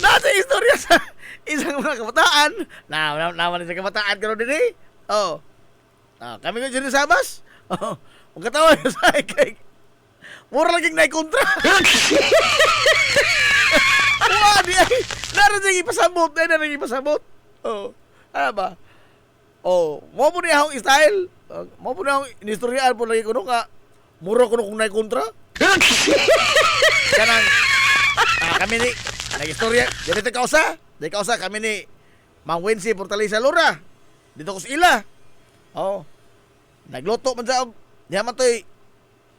Nasa istorya sa isang mga kabataan. Naman sa kabataan karon din eh. Oh. Kami ko dyan sa Sabas. Oh. Ang katawan ko sa kay mura laging naikontra. Di ay. Naran ipasabot. Oh. Ano ba? Oh. Mo po niya akong style. Mo po niya akong inistoryaan po lagi ko ka. Mura ko kung naikontra. Kanang kami ni nag-istorya. Dito kausa. Dito kausa kami ni Mang Wensi Portalisa Lura. Dito ko sa ila. Oh. Nagluto man sa diha man toy.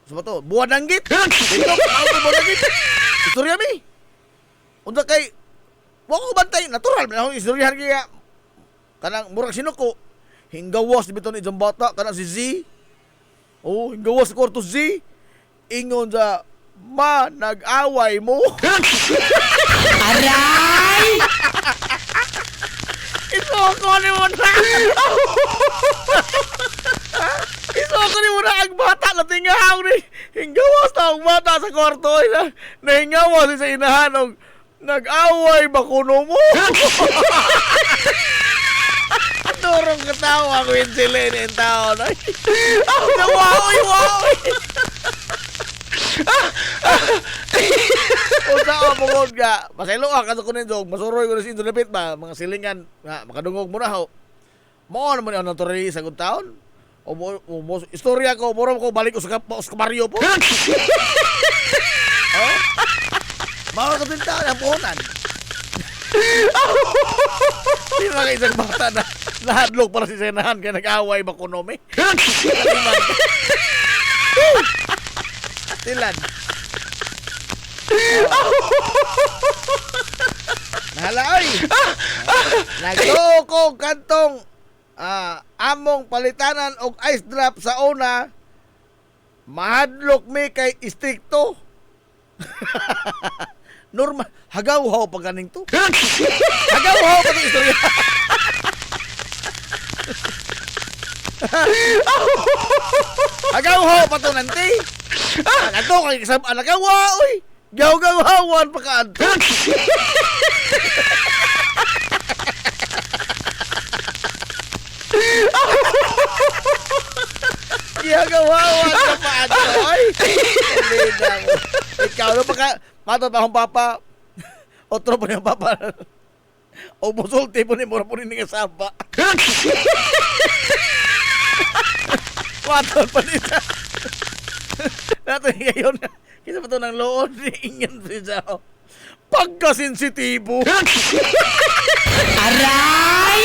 Sa to, buwan nanggit. Dito ako buwan nanggit. Istorya mi. Unsa kay wa ko bantay natural man akong istoryahan kaya kanang murag sinuko. Hinggawas dito ni isang bata kanang si Z. Oh, hinggawas sa kwarto Z. Ingon sa nag-away mo. Aray! Isoko ni mo na. Isoko ni mo na ang bata na tingahaw ni. Hinggawas na ang bata sa kwarto. Nahingawas sa inahan og nag-away ba kuno mo? Durong katawa ko yung sila yung tao na. Nawaoy. Unsa ka pugod ka? Pasaylo ka sa kunin dog. Masuroy ko na si Indulapit ba? Mga silingan. Makadungog mo na ho. Mo naman yung naturali sa good taon. Istorya ko. Mura ko balik ko sa Mario po. Oh? Mga katintaan ang puhunan. Hindi mga isang bata na nahadlok para si Senahan kaya nag-away ba kunomi. Tilan. Nahala oy. Nagtuko kantong among palitanan og ice drop sa una. Mahadlok mi kay istrikto. Normal, hagaw-haw pa ganing to. Hagaw-haw pa itong istorya. Hagaw-haw pa to nanti. Ato kay kasab alagawa oy. Gaw-gaw-hawan pa kaadto. Gaw-gaw-hawan ka pa adto oy. Ikaw no pa ka matot akong papa. Otro po niyang papa. O musulti po ni mura po ni nga saba. Matot pa nita. Nato ngayon. Kisa pa ito ng loon. Ingyan pa siya. Pagkasensitibo. Aray!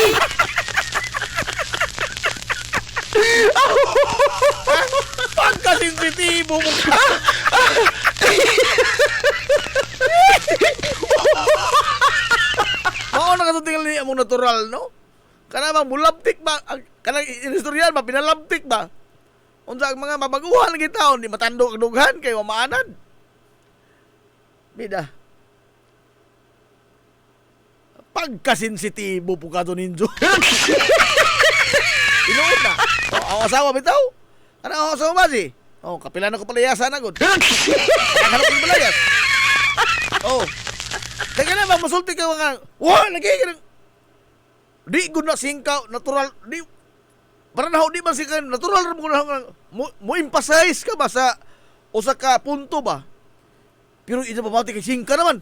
Pagkasensitibo mo ka. Mao na kasutingal ni among natural, no? Kana bang bulabtik ba? Kana inistoryan ba? Pinalabtik ba? Unsa ang mga mabaguhan ng taon, di matando ang dughan kay maanan. Bida. Pagkasensitibo po ka to ninjo. Inuod na. Ang asawa bitaw. Ano ang asawa ba si? Kapilan ako palayasan agad. Nakahanap ko palayas. Teka na ba, masulti ka mga, lagi ka ng, di good na singkaw, natural, di, para na di ba singkaw, natural mo emphasize ka ba sa, o sa ka punto ba? Pero ito pa mati kay singka naman.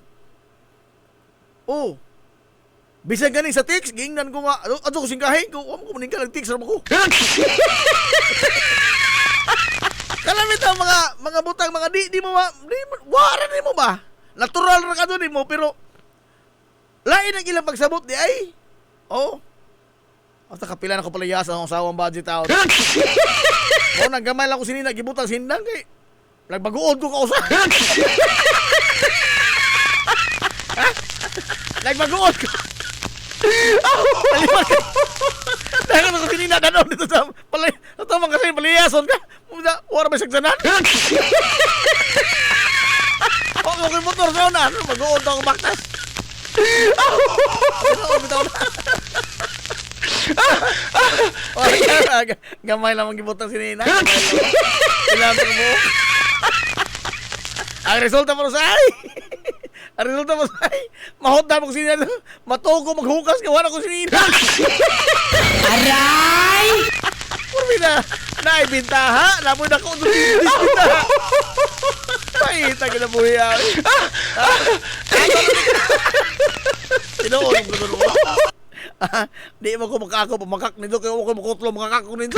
Bisan ganing sa text, gingnan ko nga, ato ko singkahin ko, ko maning ka nag-text rin ko. Kalamit ang mga butang, mga di mo waran mo ba? Natural na ka doon mo, pero lain ang ilang pagsabot di ay. Basta kapilan ako palayas ang asawang budget tao. Naggamay lang ko sinina, gibutang sindang kay nagbaguod ko kausa. Nagbaguod ko. Dahil ako sinina ganon dito sa palay. Ito mga kasi palayason ka. Wala ba sagsanan? Okay, motor sa una. Mag-uod ako baktas. Gamay lang ang gibutang sinina. Kailangan mo. Ang resulta mo sa ay. Ang resulta mo say, mahot mo sinina. Matugo maghukas ka, wala ko sinina. Aray! Purmi na, naibintaha. Namoy na ko, bintaha. Pakita ka na buhay ay. Tinoon ko doon mo. Di mo ko makako, pamakak nito, kaya ako makutlo, makakako nito.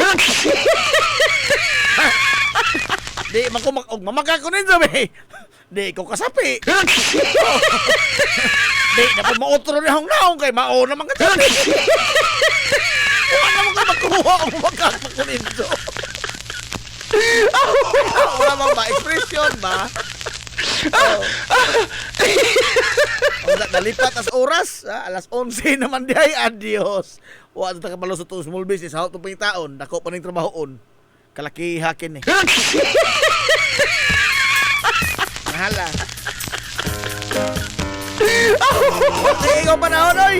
Di man ko mamakak ko nito, be. Di ko kasapi. Di, dapat mautro ni hong naong kay mao naman ka dyan. Wala naman ka magkuha ang mamakak ko nito. Wala bang ma-expression ba? Nalipat as oras, alas 11 naman di ay adios. Wa ta kabalo sa to small business, how to pang taon, dako pa ning trabahoon. Kalaki hakin eh. Mahala. Okay, ikaw panahon, oy!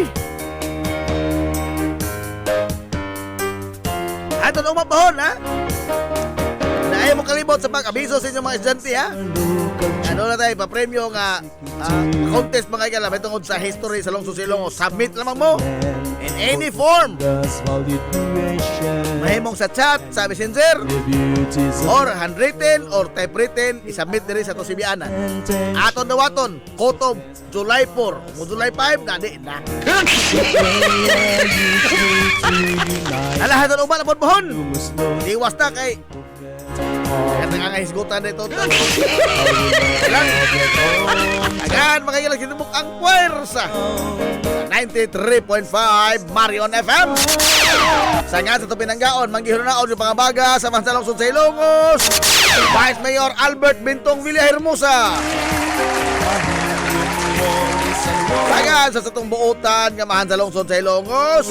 Ato na umapahon, ha? Dahil mo kalimot sa pag-abiso sa inyong mga estudyante, ha? Ano na tayo, pa-premyo nga contest mga ikala, may tungkol sa history sa Lungsod Silongo. Submit lamang mo in any form. Mahimong sa chat, sa messenger, or handwritten or typewritten, isubmit diri sa Tosibianan. Aton dawaton, Kotob, July 4. Mo July 5, nadi na. Alahan na uman ang pohon. Iwas na kay nangangahisgutan na ito. Agan, makikilagin mo ang puwersa. 93.5 Marion FM. Sa nga sa Tupinanggaon, manggihunaon yung pangabaga sa Mahansa Lungsod sa Ilongos, Vice Mayor Albert Bintong Villahermosa. Sagan sa satong buotan nga Mahansa Lungsod sa Ilongos,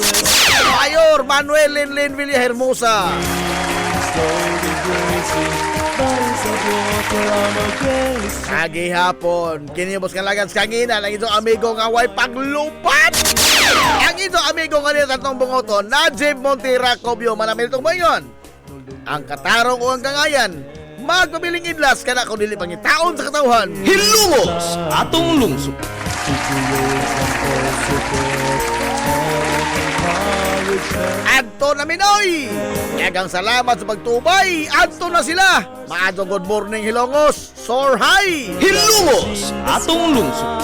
Mayor Manuel Linlin Villahermosa. Hapon, kinibos ka lagan sa kangina ng itong amigo nga way paglupat. Ang itong amigo nga nila tatong bungoton, Najib Montira Cobio, manamil itong bayon. Ang katarong o ang kangayan, magpabiling idlas ka na kung dili pangitaon sa katauhan. Hilungos atong lungsod. Adto na Minoy! Yagang salamat sa pagtubay! Adto na sila! Maadto good morning Hilongos! Soar high! Hilungos atong lungsod.